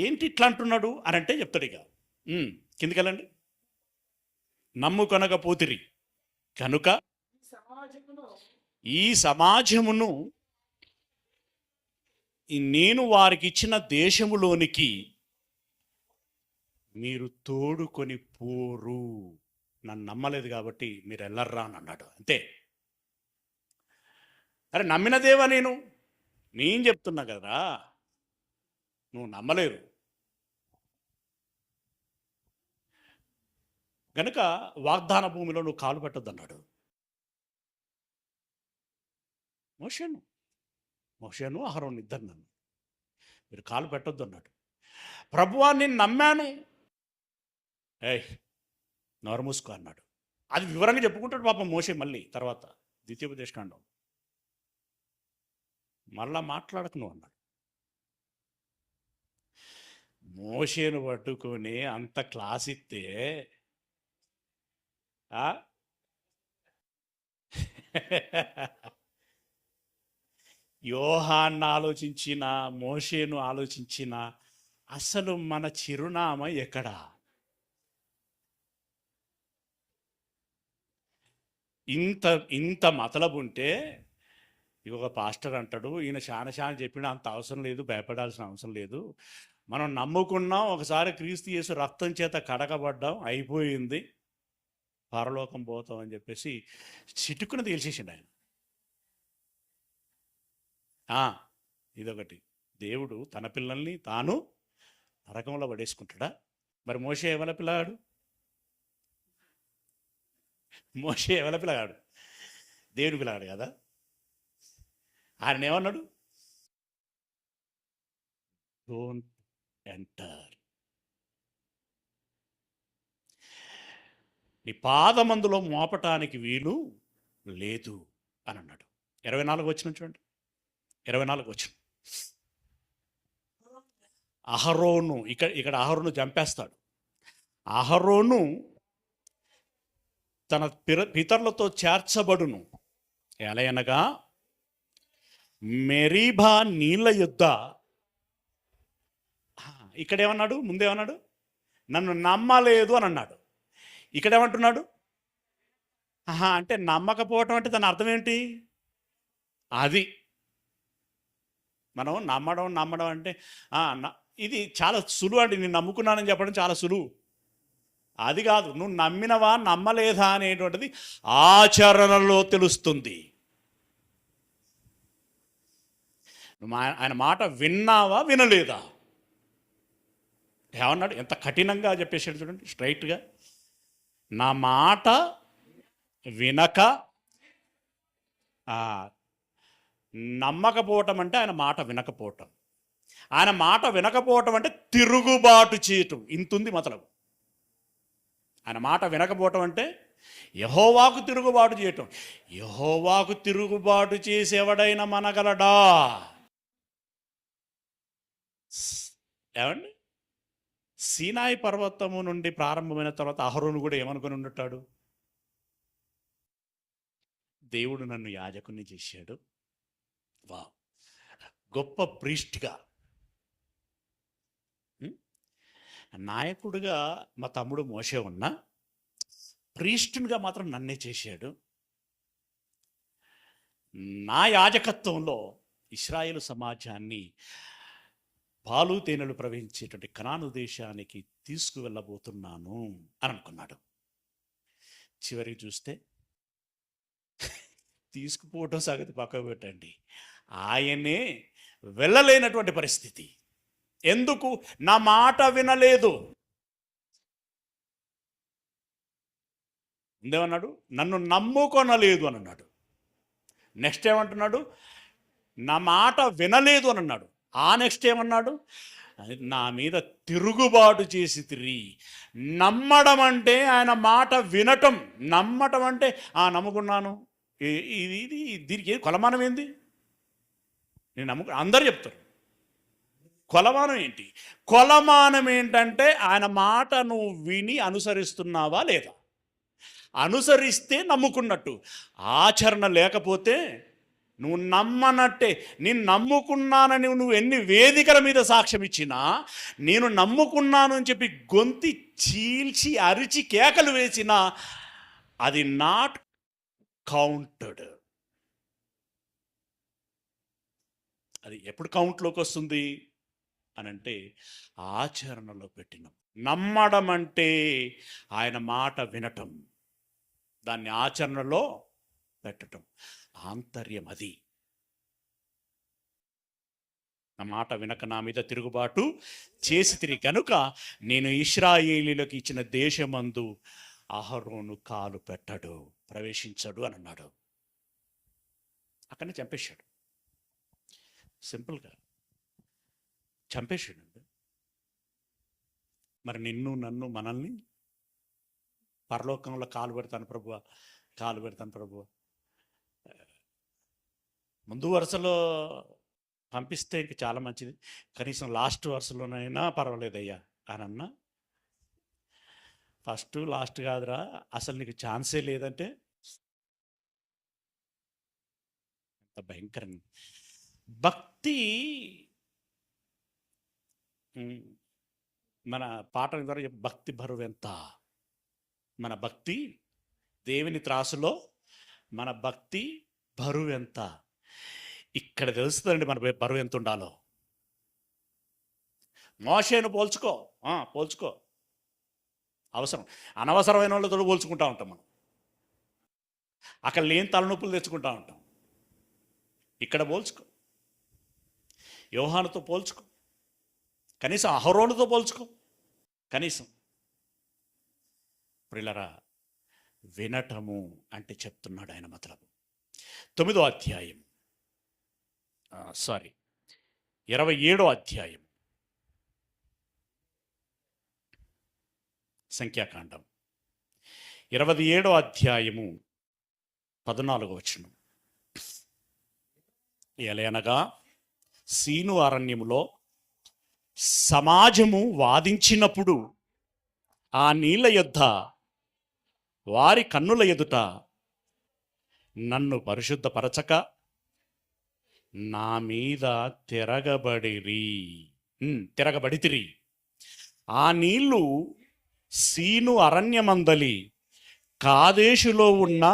ఏంటి ఇట్లా అంటున్నాడు అని అంటే చెప్తాడు. ఇక కిందికెళ్ళండి. నమ్ముకొనకపోతిరి కనుక ఈ సమాజమును నేను వారికి ఇచ్చిన దేశములోనికి మీరు తోడుకొని పోరు. నన్ను నమ్మలేదు కాబట్టి మీరు వెళ్ళర్రా అని అన్నాడు. అంతే. అరే నమ్మినదేవా నేను చెప్తున్నా కదా, నువ్వు నమ్మలేరు కనుక వాగ్దాన భూమిలో నువ్వు కాలు పెట్టొద్దు అన్నాడు. మోషేను అహరోను ఇద్దరు నన్ను మీరు కాలు పెట్టొద్దు అన్నాడు. ప్రభువా నేను నమ్మాను. నోరు మూసుకో అన్నాడు. అది వివరంగా చెప్పుకుంటాడు పాపం మోషే. మళ్ళీ తర్వాత ద్వితీయోపదేశకాండం మళ్ళా మాట్లాడకు నువ్వు అన్నాడు. మోషేను పట్టుకొని అంత క్లాస్ ఇస్తే యోహాన్ని ఆలోచించిన, మోషేను ఆలోచించిన, అసలు మన చిరునామా ఎక్కడా? ఇంత మతలబు ఉంటే ఒక పాస్టర్ అంటాడు, ఈయన చాలా చెప్పినా అంత అవసరం లేదు, భయపడాల్సిన అవసరం లేదు, మనం నమ్ముకున్నాం, ఒకసారి క్రీస్తు యేసు రక్తం చేత కడగబడ్డాం, అయిపోయింది, పరలోకం పోతాం అని చెప్పేసి చిటుకున తేల్చేసిండు ఆయన. ఇదొకటి. దేవుడు తన పిల్లల్ని తాను నరకంలో పడేసుకుంటాడా? మరి మోషే ఎవల పిల్లగాడు? మోషే ఎవల పిల్లగాడు? దేవుడి పిల్లగాడు కదా. ఆయన ఏమన్నాడు? డోంట్ ఎంటర్, నీ పాదమందులో మోపటానికి వీలు లేదు అని అన్నాడు. 24 వచనం చూడండి. 24 వచనం. అహరోను ఇక్కడ అహరోను చంపేస్తాడు. అహరోను తన పితరులతో చేర్చబడును ఎలయనగా మెరీబా నీళ్ళ యుద్ధ. ఇక్కడేమన్నాడు? ముందేమన్నాడు? నన్ను నమ్మలేదు అని అన్నాడు. ఇక్కడేమంటున్నాడు? అంటే నమ్మకపోవటం అంటే దాని అర్థం ఏంటి? అది మనం నమ్మడం అంటే ఇది చాలా సులువు అండి. నేను నమ్ముకున్నానని చెప్పడం చాలా సులువు. అది కాదు. నువ్వు నమ్మినవా నమ్మలేదా అనేటువంటిది ఆచరణలో తెలుస్తుంది. ఆయన మాట విన్నావా వినలేదా? ఏమన్నాడు? ఎంత కఠినంగా చెప్పేసాడు చూడండి, స్ట్రైట్గా. నా మాట వినక నమ్మకపోవటం అంటే ఆయన మాట వినకపోవటం. ఆయన మాట వినకపోవటం అంటే తిరుగుబాటు చేయటం. ఇంతుంది మతలబు. ఆయన మాట వినకపోవటం అంటే యెహోవాకు తిరుగుబాటు చేయటం. యెహోవాకు తిరుగుబాటు చేసేవాడైనా మనగలడా? ఏమండి? సీనాయి పర్వతము నుండి ప్రారంభమైన తర్వాత అహరోను కూడా ఏమనుకొని ఉంటాడు? దేవుడు నన్ను యాజకుని చేశాడు, వా గొప్ప ప్రీస్ట్గా, నాయకుడిగా మా తమ్ముడు మోషే ఉన్నా ప్రీస్టునిగా మాత్రం నన్నే చేశాడు. నా యాజకత్వంలో ఇశ్రాయేలు సమాజాన్ని పాలు తేనెలు ప్రవహించేటువంటి కనాను దేశానికి తీసుకువెళ్ళబోతున్నాను అని అనుకున్నాడు. చివరికి చూస్తే తీసుకుపోవటం సంగతి పక్కకు పెట్టండి, ఆయనే వెళ్ళలేనటువంటి పరిస్థితి. ఎందుకు? నా మాట వినలేదు. ముందేమన్నాడు? నన్ను నమ్ముకొనలేదు అని అన్నాడు. నెక్స్ట్ ఏమంటున్నాడు? నా మాట వినలేదు అని అన్నాడు. ఆ నెక్స్ట్ ఏమన్నాడు? నా మీద తిరుగుబాటు చేసి తిరిగి. నమ్మడం అంటే ఆయన మాట వినటం. నమ్మటం అంటే నమ్ముకున్నాను. ఇది ఇది దీనికి కొలమానం ఏంది? నేను అందరూ చెప్తారు. కొలమానం ఏంటి? కొలమానం ఏంటంటే ఆయన మాట నువ్వు విని అనుసరిస్తున్నావా లేదా? అనుసరిస్తే నమ్ముకున్నట్టు. ఆచరణ లేకపోతే నువ్వు నమ్మనట్టే. నేను నమ్ముకున్నానని నువ్వు ఎన్ని వేదికల మీద సాక్ష్యం ఇచ్చినా, నేను నమ్ముకున్నాను అని చెప్పి గొంతి చీల్చి అరిచి కేకలు వేసినా అది నాట్ కౌంటెడ్. అది ఎప్పుడు కౌంట్లోకి వస్తుంది అని అంటే ఆచరణలో పెట్టినాం. నమ్మడం అంటే ఆయన మాట వినటం, దాన్ని ఆచరణలో పెట్టటం. ఆంతర్యం అది. నా మాట వినక నా మీద తిరుగుబాటు చేసి తిరిగి కనుక నేను ఇశ్రాయేలీలకు ఇచ్చిన దేశమందు అహరోను కాలు పెట్టడు, ప్రవేశించడు అని అన్నాడు. అక్కడనే చంపేశాడు. సింపుల్గా చంపేశాడు. మరి నిన్ను నన్ను మనల్ని పరలోకంలో కాలు పెడతాను ప్రభువా, కాలు పెడతాను ప్రభువా, ముందు వరుసలో పంపిస్తే ఇంక చాలా మంచిది, కనీసం లాస్ట్ వరుసలోనైనా పర్వాలేదయ్యా అని అన్నా. ఫస్ట్ లాస్ట్ కాదురా, అసలు నీకు ఛాన్సే లేదంటే ఎంత భయంకరంగా. భక్తి మన పాట ద్వారా భక్తి బరువెంత. మన భక్తి దేవుని త్రాసులో మన భక్తి బరువెంత. ఇక్కడ తెలుస్తుందండి మన బరువు ఎంత ఉండాలో. మోషేను పోల్చుకో, పోల్చుకో. అవసరం అనవసరమైన వాళ్ళతో పోల్చుకుంటా ఉంటాం మనం. అక్కడ లేని తలనొప్పులు తెచ్చుకుంటా ఉంటాం. ఇక్కడ పోల్చుకో, యోహానుతో పోల్చుకో, కనీసం అహరోనుతో పోల్చుకో. కనీసం ప్రియులారా, వినటము అంటే చెప్తున్నాడు ఆయన మతలబు. 9వ అధ్యాయం 27వ అధ్యాయం సంఖ్యాకాండం 27వ అధ్యాయము 14వ వచనం. ఎలయనగా సీను అరణ్యములో సమాజము వాదించినప్పుడు ఆ నీళ్ళ యొద్ద వారి కన్నుల ఎదుట నన్ను పరిశుద్ధపరచక నా మీద తిరగబడితిరి. ఆ నీళ్లు సీను అరణ్యమందలి కాదేశులో ఉన్న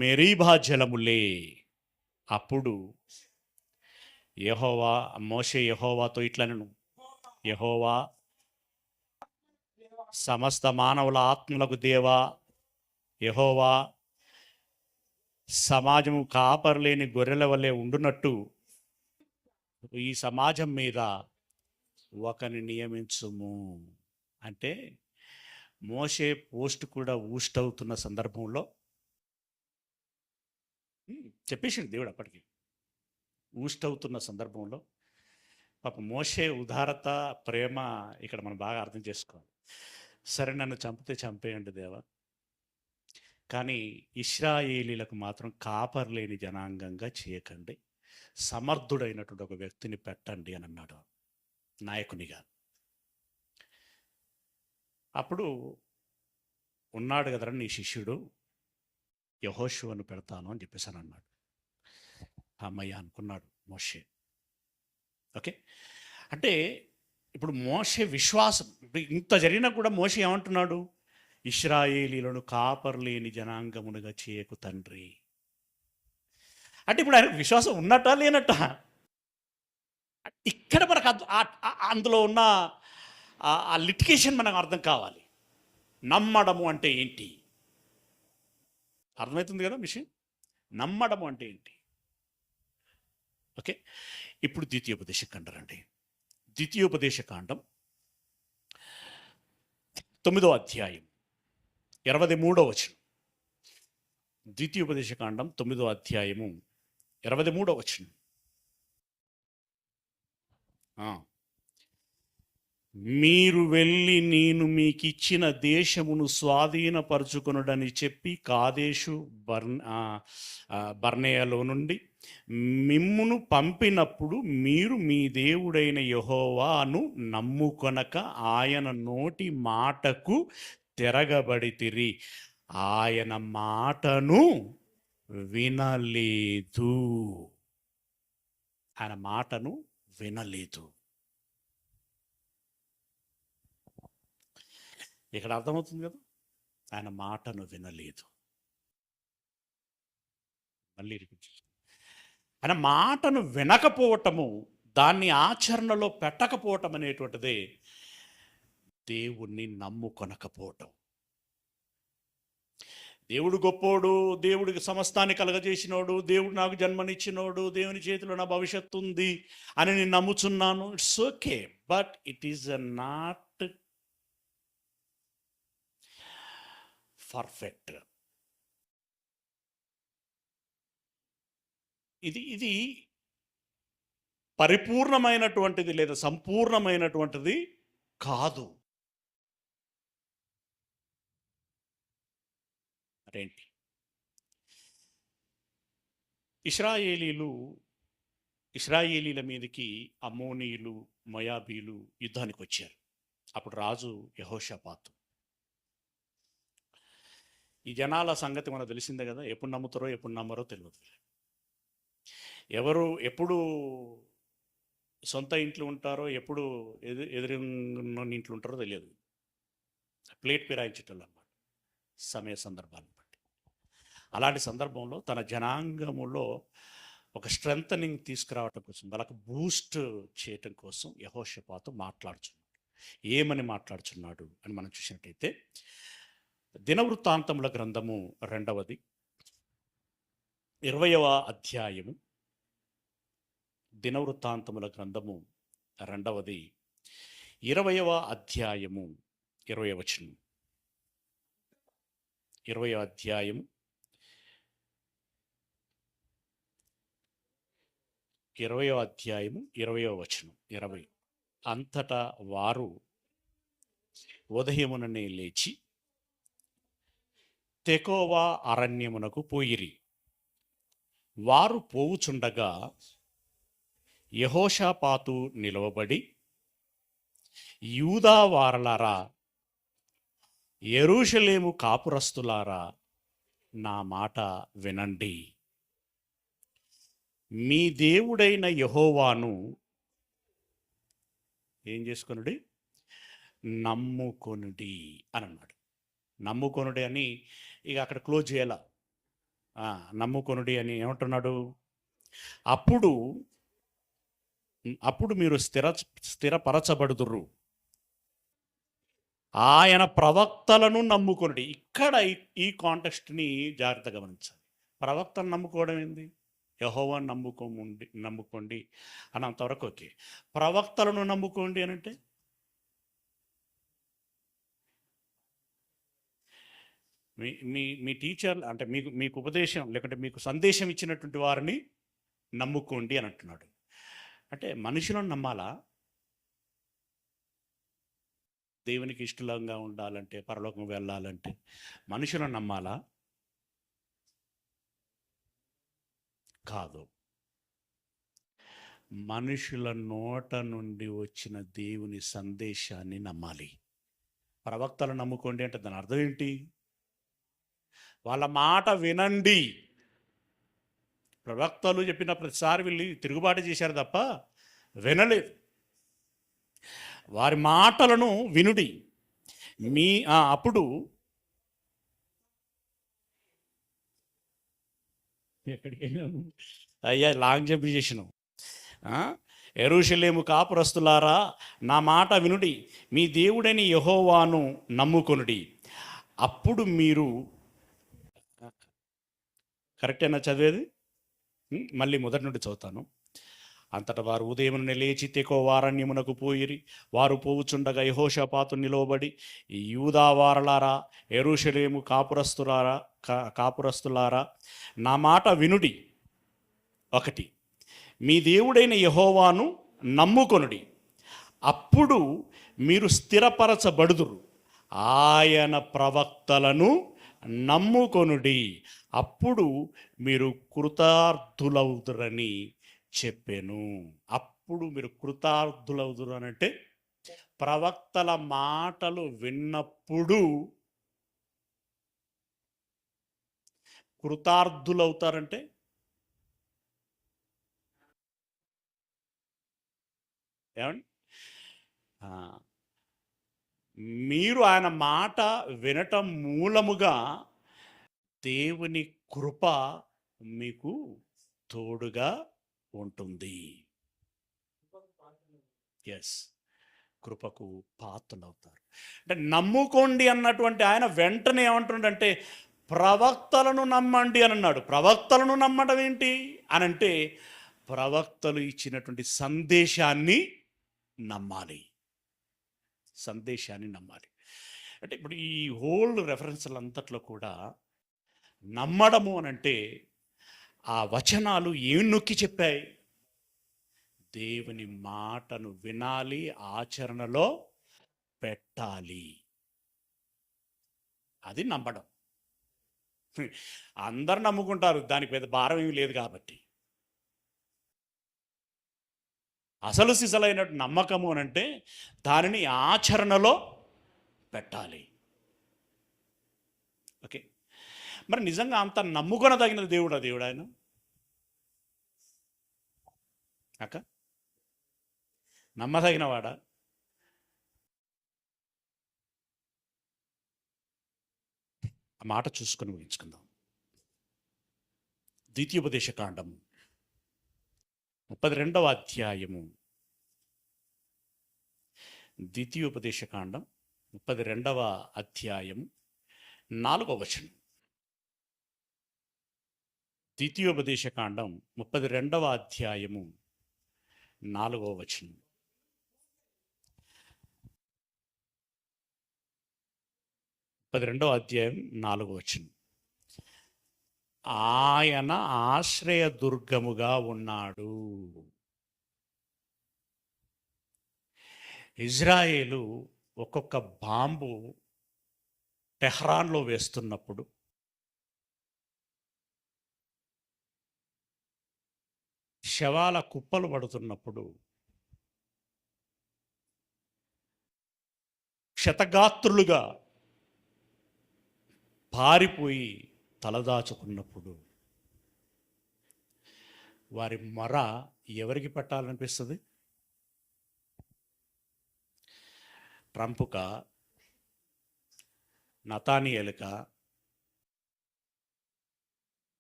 మెరీబా జలములే. అప్పుడు మోషే యెహోవాతో ఇట్లనెను, యెహోవా సమస్త మానవుల ఆత్మలకు దేవా, యెహోవా సమాజము కాపర్లేని గొర్రెల వలె ఉండునట్టు ఈ సమాజం మీద ఒకరిని నియమించుము. అంటే మోషే పోస్ట్ కూడా ఊస్ట్ అవుతున్న సందర్భంలో చెప్పేసిండు దేవుడు. అప్పటికి ఊస్ట్ అవుతున్న సందర్భంలో పాప మోషే ఉదారత, ప్రేమ ఇక్కడ మనం బాగా అర్థం చేసుకోవాలి. సరే, నన్ను చంపితే చంపేయండి దేవా, కానీ ఇశ్రాయేలీలకు మాత్రం కాపర్లేని జనాంగంగా చేయకండి, సమర్థుడైనటువంటి ఒక వ్యక్తిని పెట్టండి అని అన్నాడు నాయకునిగా. అప్పుడు ఉన్నాడు కదరా నీ శిష్యుడు, యెహోషువను పెడతాను అని చెప్పేసి అని అన్నాడు. అమ్మయ్య అనుకున్నాడు మోషే. ఓకే, అంటే ఇప్పుడు మోషే విశ్వాసం ఇంత జరిగినా కూడా మోషే ఏమంటున్నాడు? ఇశ్రాయేలీలను కాపర్లేని జనాంగమునుగా చేయకు తండ్రి. అంటే ఇప్పుడు ఆయనకు విశ్వాసం ఉన్నట్టా లేనట్ట? ఇక్కడ మనకు అందులో ఉన్న ఆ లిటికేషన్ మనకు అర్థం కావాలి. నమ్మడము అంటే ఏంటి అర్థమవుతుంది కదా విషయం. నమ్మడము అంటే ఏంటి? ఓకే, ఇప్పుడు ద్వితీయోపదేశకాండం రండి. ద్వితీయోపదేశకాండం 9వ అధ్యాయం 23వ వచనం. ద్వితీయోపదేశకాండం 9వ అధ్యాయము 23వ వచనం. మీరు వెళ్ళి నేను మీకిచ్చిన దేశమును స్వాధీనపరచుకొనుడని చెప్పి కాదేశు బర్నేయలో నుండి మిమ్మును పంపినప్పుడు మీరు మీ దేవుడైన యెహోవాను నమ్ముకొనక ఆయన నోటి మాటకు తిరగబడితిరి, ఆయన మాటను వినలేదు. ఆయన మాటను వినలేదు. ఇక్కడ అర్థమవుతుంది కదా, ఆయన మాటను వినలేదు. మళ్ళీ రిపీట్. ఆయన మాటను వినకపోవటము, దాన్ని ఆచరణలో పెట్టకపోవటం అనేటువంటిదే దేవుణ్ణి నమ్ముకొనకపోవటం. దేవుడు గొప్పోడు, దేవుడికి సమస్తాన్ని కలగజేసినోడు, దేవుడు నాకు జన్మనిచ్చినోడు, దేవుని చేతిలో నా భవిష్యత్తు ఉంది అని నేను నమ్ముచున్నాను. It's okay, but it is not perfect. ఇది పరిపూర్ణమైనటువంటిది లేదా సంపూర్ణమైనటువంటిది కాదు. మరేంటి? ఇశ్రాయేలీల మీదకి అమ్మోనీయులు, మోయాబీలు యుద్ధానికి వచ్చారు. అప్పుడు రాజు యెహోషాపాతు. ఈ జనాల సంగతి మనకు తెలిసిందే కదా, ఎప్పుడు నమ్ముతారో ఎప్పుడు నమ్మరో తెలియదు. ఎప్పుడు సొంత ఇంట్లో ఉంటారో, ఎప్పుడు ఎదురున్న ఇంట్లో ఉంటారో తెలియదు. ప్లేట్ పిరాయించటం అన్నమాట, సమయ సందర్భాలను బట్టి. అలాంటి సందర్భంలో తన జనాంగములో ఒక స్ట్రెంథనింగ్ తీసుకురావటం కోసం, వాళ్ళకు బూస్ట్ చేయటం కోసం యెహోషాపాతు మాట్లాడుచున్నాడు. ఏమని మాట్లాడుచున్నాడు అని మనం చూసినట్టయితే, దినవృత్తాంతముల గ్రంథము 2వ 20వ అధ్యాయము, దినవృత్తాంతముల గ్రంథము 2వ 20వ అధ్యాయము 20వ వచనం. 20వ అధ్యాయము 20వ అధ్యాయము 20వ వచనం. 20. అంతటా వారు ఉదయముననే లేచి తెకోవా అరణ్యమునకు పోయిరి. వారు పోవుచుండగా యెహోషాపాతు నిలవబడి, యూదా వారలారా, యెరూషలేము కాపురస్తులారా, నా మాట వినండి. మీ దేవుడైన యెహోవాను ఏం చేసుకొనుడి? నమ్ముకొనుడి అని అన్నాడు. నమ్ముకొనుడి అని ఇక అక్కడ క్లోజ్ చేయాల. నమ్ముకొనుడి అని ఏమంటున్నాడు? అప్పుడు మీరు స్థిరపరచబడుదురు, ఆయన ప్రవక్తలను నమ్ముకొనుడి. ఇక్కడ ఈ కాంటెక్స్ట్ని జాగ్రత్తగా గమనించాలి. ప్రవక్తను నమ్ముకోవడం ఏంది? యెహోవాను నమ్ముకోండి అన్నంతవరకు ఓకే. ప్రవక్తలను నమ్ముకోండి అని అంటే మీ టీచర్ అంటే మీకు ఉపదేశం లేకుంటే మీకు సందేశం ఇచ్చినటువంటి వారిని నమ్ముకోండి అని అంటున్నాడు. అంటే మనుషులను నమ్మాలా? దేవునికి ఇష్టంగా ఉండాలంటే, పరలోకం వెళ్ళాలంటే మనుషులను నమ్మాలా? కాదు. మనుషుల నోట నుండి వచ్చిన దేవుని సందేశాన్ని నమ్మాలి. ప్రవక్తలు నమ్ముకోండి అంటే దాని అర్థం ఏంటి? వాళ్ళ మాట వినండి. ప్రవక్తలు చెప్పిన ప్రతిసారి వీళ్ళు తిరుగుబాటు చేశారు తప్ప వినలేదు. వారి మాటలను వినుడి. అప్పుడు అయ్యా లాంగ్ జంప్ చేసినాం. యెరూషలేము కాపురస్తులారా, నా మాట వినుడి, మీ దేవుడైన యెహోవాను నమ్ముకొనుడి. అప్పుడు మీరు కరెక్టేనా చదివేది? మళ్ళీ మొదటి నుండి చదువుతాను. అంతటా వారు ఉదయమున లేచి తెకోవా అరణ్యమునకు పోయిరి. వారు పోవుచుండగా యెహోషాపాతు నిలవబడి, యూదా వారలారా, యెరూషలేము కాపురస్తులారా, నా మాట వినుడి. ఒకటి, మీ దేవుడైన యెహోవాను నమ్ముకొనుడి, అప్పుడు మీరు స్థిరపరచబడుదురు. ఆయన ప్రవక్తలను నమ్ముకొనుడి, అప్పుడు మీరు కృతార్థులవుదురని చెప్పాను. అప్పుడు మీరు కృతార్థులవుదురు అని అంటే ప్రవక్తల మాటలు విన్నప్పుడు కృతార్థులవుతారంటే ఏమండి? మీరు ఆయన మాట వినటం మూలముగా దేవుని కృప మీకు తోడుగా ఉంటుంది. ఎస్, కృపకు పాత్రలవుతారు. అంటే నమ్ముకోండి అన్నటువంటి ఆయన వెంటనే ఏమంటుండంటే ప్రవక్తలను నమ్మండి అని అన్నాడు. ప్రవక్తలను నమ్మడం ఏంటి అని అంటే ప్రవక్తలు ఇచ్చినటువంటి సందేశాన్ని నమ్మాలి. సందేశాన్ని నమ్మాలి. అంటే ఇప్పుడు ఈ హోల్ రెఫరెన్స్లు అంతట్లో కూడా నమ్మడము అని అంటే ఆ వచనాలు ఏం నొక్కి చెప్పాయి? దేవుని మాటను వినాలి, ఆచరణలో పెట్టాలి. అది నమ్మడం. అందరు నమ్ముకుంటారు, దానికి పెద్ద భారం ఏమి లేదు కాబట్టి. అసలు సిసలైన నమ్మకము అని అంటే దానిని ఆచరణలో పెట్టాలి. ఓకే, మరి నిజంగా అంత నమ్ముకొనదగిన దేవుడు ఆయన అక్క? నమ్మదగిన వాడా? ఆ మాట చూసుకొని ఊహించుకుందాం. ద్వితీయోపదేశ కాండము 32వ అధ్యాయము, ద్వితీయోపదేశ కాండం 32వ అధ్యాయం 4వ వచనం. ద్వితీయోపదేశ కాండం 32వ అధ్యాయము 4వ వచనం. రెండవ అధ్యాయం 4వ వచనం. ఆయన ఆశ్రయదుర్గముగా ఉన్నాడు. ఇజ్రాయేలు ఒక్కొక్క బాంబు టెహ్రాన్లో వేస్తున్నప్పుడు శవాల కుప్పలు పడుతున్నప్పుడు క్షతగాత్రులుగా పారిపోయి తలదాచుకున్నప్పుడు వారి మొర ఎవరికి పెట్టాలనిపిస్తుంది? ట్రంప్క, నతానియేలుక,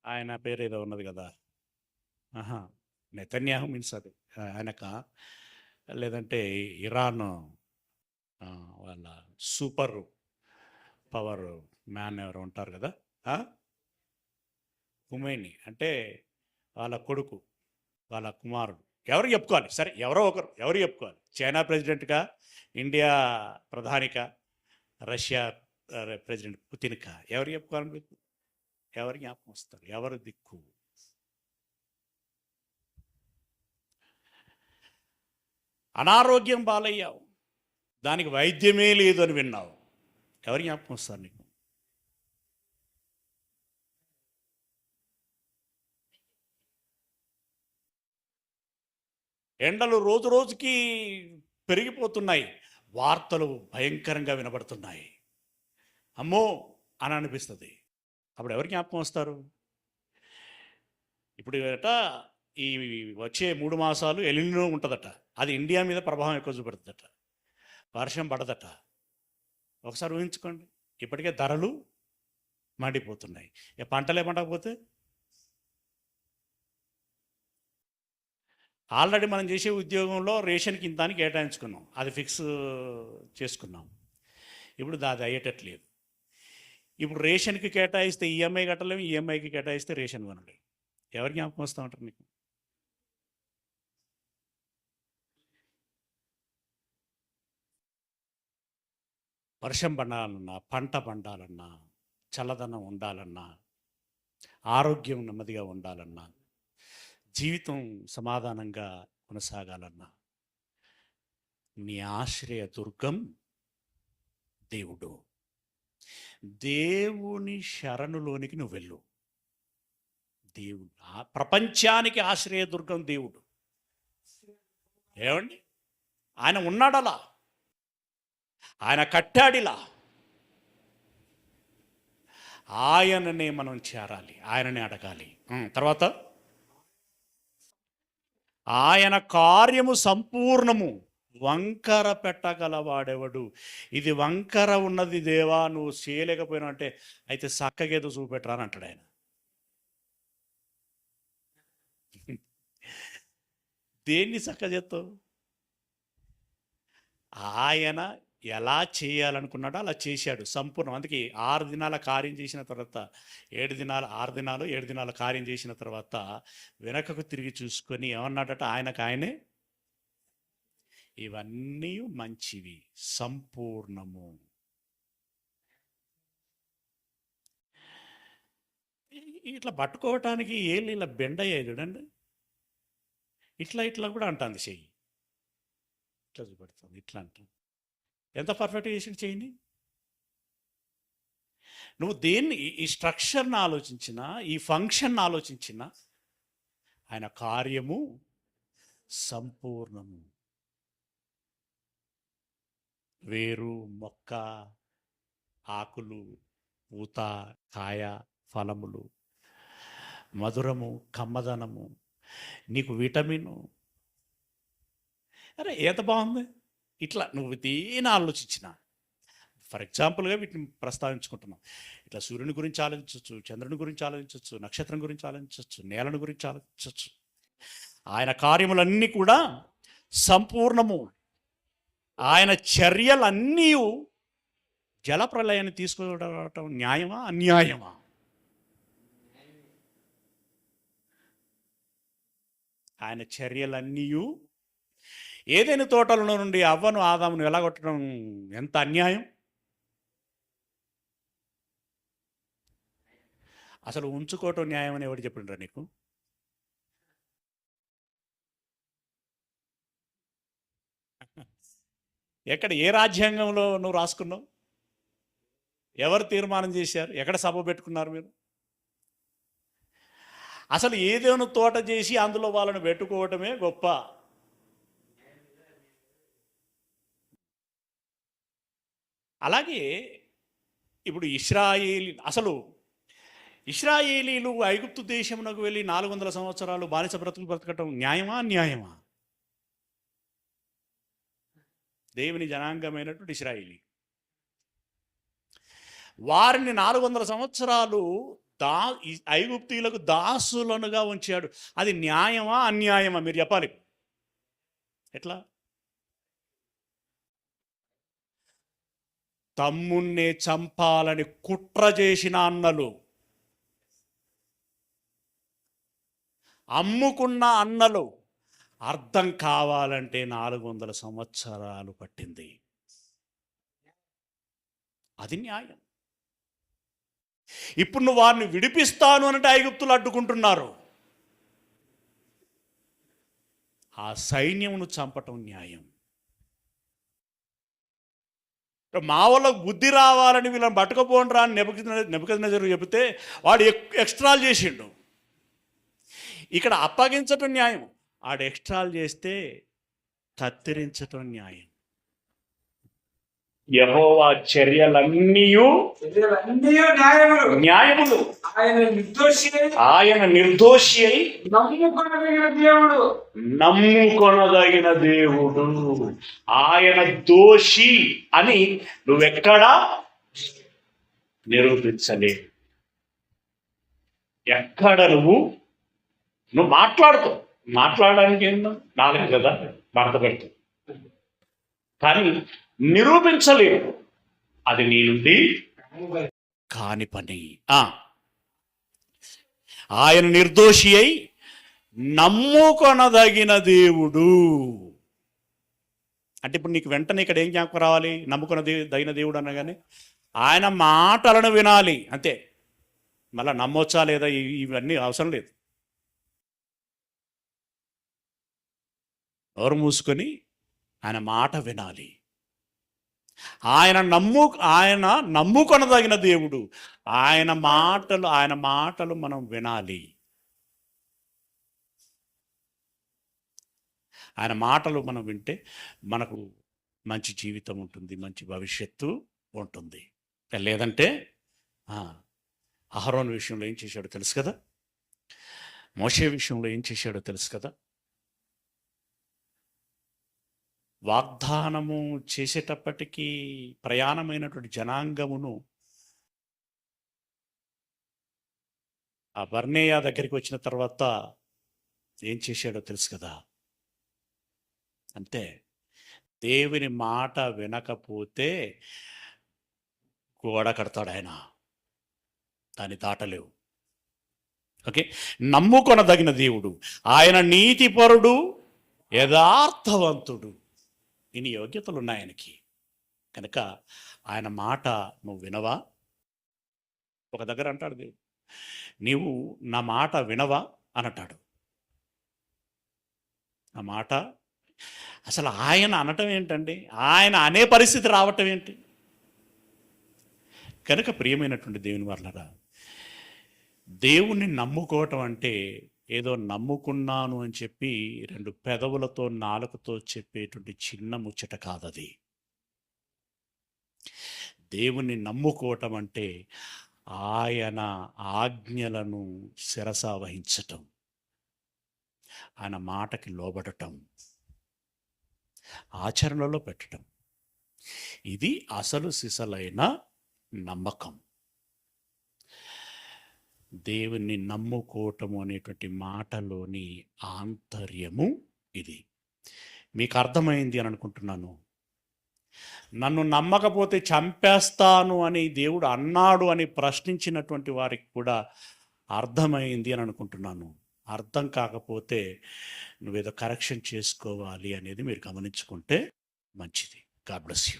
ఆయన పేరు ఏదో ఉన్నది కదా, నెతన్యాహు మీన్స్ అది ఆయనక, లేదంటే ఇరాన్ వాళ్ళ సూపర్ పవర్ మ్యాన్ ఎవరు ఉంటారు కదా, ఖుమైనీ అంటే వాళ్ళ కొడుకు, వాళ్ళ కుమారుడు, ఎవరు చెప్పుకోవాలి? సరే, ఎవరో ఒకరు, ఎవరు చెప్పుకోవాలి? చైనా ప్రెసిడెంట్గా, ఇండియా ప్రధానిక, రష్యా ప్రెసిడెంట్ పుతిన్కా, ఎవరు చెప్పుకోవాలి? మీకు ఎవరు జ్ఞాపకం వస్తారు? ఎవరు దిక్కు? అనారోగ్యం బాలయ్యావు, దానికి వైద్యమే లేదు అని విన్నావు, ఎవరు జ్ఞాపకం వస్తారు నీకు? ఎండలు రోజు రోజుకి పెరిగిపోతున్నాయి, వార్తలు భయంకరంగా వినబడుతున్నాయి, అమ్మో అని అనిపిస్తుంది. అప్పుడు ఎవరికి జ్ఞాపకం వస్తారు? ఇప్పుడు ఈ వచ్చే 3 మాసాలు ఎలినో ఉంటుందట, అది ఇండియా మీద ప్రభావం ఎక్కువ చూపెడుతుందట, వర్షం పడదట. ఒకసారి ఊహించుకోండి, ఇప్పటికే ధరలు మండిపోతున్నాయి, పంటలే పండకపోతే ఆల్రెడీ మనం చేసే ఉద్యోగంలో రేషన్కి ఇంత అని కేటాయించుకున్నాం, అది ఫిక్స్ చేసుకున్నాం. ఇప్పుడు అది అయ్యేటట్లేదు. ఇప్పుడు రేషన్కి కేటాయిస్తే ఈఎంఐ కట్టలేము, ఈఎంఐకి కేటాయిస్తే రేషన్ కొనలేము. ఎవరి జ్ఞాపకం వస్తూ ఉంటారు మీకు? వర్షం పండాలన్నా, పంట పండాలన్నా, చల్లదనం ఉండాలన్నా, ఆరోగ్యం నెమ్మదిగా ఉండాలన్నా, జీవితం సమాధానంగా కొనసాగాలన్నా నీ ఆశ్రయ దుర్గం దేవుడు. దేవుని శరణులోనికి నువ్వు వెళ్ళు. దేవుడు ప్రపంచానికి ఆశ్రయ దుర్గం దేవుడు. ఏమండి, ఆయన ఉన్నాడలా, ఆయన కట్టాడిలా. ఆయననే మనం చేరాలి, ఆయననే అడగాలి. తర్వాత ఆయన కార్యము సంపూర్ణము, వంకర పెట్టగలవాడెవడు. ఇది వంకర ఉన్నది దేవా, నువ్వు చేయలేకపోయినా అంటే అయితే చక్కగేదో చూపెట్టరా అని అంటాడు ఆయన. దేన్ని చక్క చేస్తావు? ఆయన ఎలా చేయాలనుకున్నాడో అలా చేశాడు సంపూర్ణం. అందుకే 6 దినాల కార్యం చేసిన తర్వాత 7 దినాల కార్యం చేసిన తర్వాత వెనకకు తిరిగి చూసుకొని ఏమన్నాడట, ఆయనే ఇవన్నీ మంచివి, సంపూర్ణము. ఇట్లా పట్టుకోవటానికి ఏళ్ళు ఇలా బెండ్ అయ్యాయి చూడండి. ఇట్లా కూడా అంటుంది చెయ్యి, ఇట్లా చూపెడుతుంది, ఇట్లా అంటుంది. ఎంత పర్ఫెక్ట్గా చేసి చేయండి. నువ్వు దేన్ని, ఈ స్ట్రక్చర్ని ఆలోచించినా, ఈ ఫంక్షన్ ఆలోచించినా, ఆయన కార్యము సంపూర్ణము. వేరు, మొక్క, ఆకులు, పూత, కాయ, ఫలములు, మధురము, కమ్మదనము, నీకు విటమిను. అరే ఎంత బాగుంది. ఇట్లా నువ్వు దేని ఆలోచించిన, ఫర్ ఎగ్జాంపుల్గా వీటిని ప్రస్తావించుకుంటున్నాం. ఇట్లా సూర్యుని గురించి ఆలోచించవచ్చు, చంద్రుని గురించి ఆలోచించవచ్చు, నక్షత్రం గురించి ఆలోచించవచ్చు, నేలను గురించి ఆలోచించవచ్చు. ఆయన కార్యములన్నీ కూడా సంపూర్ణము. ఆయన చర్యలన్నీ జలప్రలయాన్ని తీసుకురావటం న్యాయమా అన్యాయమా? ఆయన చర్యలన్నీ ఏదైనా తోటలలో నుండి అవ్వను ఆదామును ఎలాగొట్టడం ఎంత అన్యాయం. అసలు ఉంచుకోవటం న్యాయం అని ఎవరు చెప్పిండ్రా నీకు? ఎక్కడ, ఏ రాజ్యాంగంలో నువ్వు రాసుకున్నావు? ఎవరు తీర్మానం చేశారు? ఎక్కడ సభ పెట్టుకున్నారు మీరు? అసలు ఏదేను తోట చేసి అందులో వాళ్ళని పెట్టుకోవటమే గొప్ప. అలాగే ఇప్పుడు ఇశ్రాయేలీలు ఐగుప్తు దేశమునకు వెళ్ళి 400 సంవత్సరాలు బానిస బ్రతకటం న్యాయమా అన్యాయమా? దేవుని జనాంగమైనటువంటి ఇశ్రాయేలీ వారిని 400 సంవత్సరాలు ఐగుప్తీయులకు దాసులనుగా ఉంచాడు. అది న్యాయమా అన్యాయమా? మీరు చెప్పాలి. ఎట్లా? తమ్ముణ్ణి చంపాలని కుట్ర చేసిన అన్నలు, అమ్ముకున్న అన్నలు అర్థం కావాలంటే 400 సంవత్సరాలు పట్టింది. అది న్యాయం. ఇప్పుడు నువ్వు వారిని విడిపిస్తాను అంటే ఐగుప్తులు అడ్డుకుంటున్నారు. ఆ సైన్యమును చంపటం న్యాయం. మా వాళ్ళకు బుద్ధి రావాలని వీళ్ళని పట్టుకపోండ్రా అని నెబుకద్నెజరు చెబితే వాడు ఎక్స్ట్రాలు చేసిండు. ఇక్కడ అప్పగించటం న్యాయం, ఆడు ఎక్స్ట్రాలు చేస్తే కత్తిరించటం న్యాయం. యెహోవా చర్యలన్నీ న్యాయములు. ఆయన నిర్దోషి అయి నమ్ముకొనదగిన దేవుడు. ఆయన దోషి అని నువ్వెక్కడా నిరూపించలేవు. ఎక్కడ నువ్వు మాట్లాడడానికి ఏందో నాలుగు కదా వార్త పెడతావు, కానీ నిరూపించలేవు. అది నీ నుండి కాని పని. ఆయన నిర్దోషి అయి నమ్ముకొనదగిన దేవుడు అంటే ఇప్పుడు నీకు వెంటనే ఇక్కడ ఏం జ్ఞాపకం రావాలి? నమ్ముకొనదగిన దేవుడు అనగానే ఆయన మాటలను వినాలి అంతే. మళ్ళీ నమ్మొచ్చా లేదా ఇవన్నీ అవసరం లేదు. నోరు మూసుకొని ఆయన మాట వినాలి. ఆయన ఆయన నమ్ముకొనదగిన దేవుడు. ఆయన మాటలు మనం వినాలి. ఆయన మాటలు మనం వింటే మనకు మంచి జీవితం ఉంటుంది, మంచి భవిష్యత్తు ఉంటుంది. లేదంటే అహరోను విషయంలో ఏం చేశాడో తెలుసు కదా, మోషే విషయంలో ఏం చేశాడో తెలుసు కదా. వాగ్దానము చేసేటప్పటికీ ప్రయాణమైనటువంటి జనాంగమును ఆ బర్నేయ దగ్గరికి వచ్చిన తర్వాత ఏం చేశాడో తెలుసు కదా. అంతే, దేవుని మాట వినకపోతే గోడ కడతాడు ఆయన, దాన్ని దాటలేవు. ఓకే, నమ్ముకొనదగిన దేవుడు, ఆయన నీతిపరుడు, యథార్థవంతుడు. ఇన్ని యోగ్యతలు ఉన్నాయి ఆయనకి. కనుక ఆయన మాట నువ్వు వినవా? ఒక దగ్గర అంటాడు దేవుడు, నీవు నా మాట వినవా అని అంటాడు. నా మాట అసలు ఆయన అనటం ఏంటండి, ఆయన అనే పరిస్థితి రావటం ఏంటి? కనుక ప్రియమైనటువంటి దేవుని వాళ్ళరా, దేవుణ్ణి నమ్ముకోవటం అంటే ఏదో నమ్ముకున్నాను అని చెప్పి రెండు పెదవులతో నాలుకతో చెప్పేటువంటి చిన్న ముచ్చట కాదది. దేవుణ్ణి నమ్ముకోవటం అంటే ఆయన ఆజ్ఞలను శిరస వహించటం, ఆయన మాటకి లోబడటం, ఆచరణలో పెట్టడం. ఇది అసలు సిసలైన నమ్మకం. దేవుణ్ణి నమ్ముకోవటము అనేటువంటి మాటలోని ఆంతర్యము ఇది. మీకు అర్థమైంది అని అనుకుంటున్నాను. నన్ను నమ్మకపోతే చంపేస్తాను అని దేవుడు అన్నాడు అని ప్రశ్నించినటువంటి వారికి కూడా అర్థమైంది అని అనుకుంటున్నాను. అర్థం కాకపోతే నువ్వేదో కరెక్షన్ చేసుకోవాలి అనేది మీరు గమనించుకుంటే మంచిది. God bless you.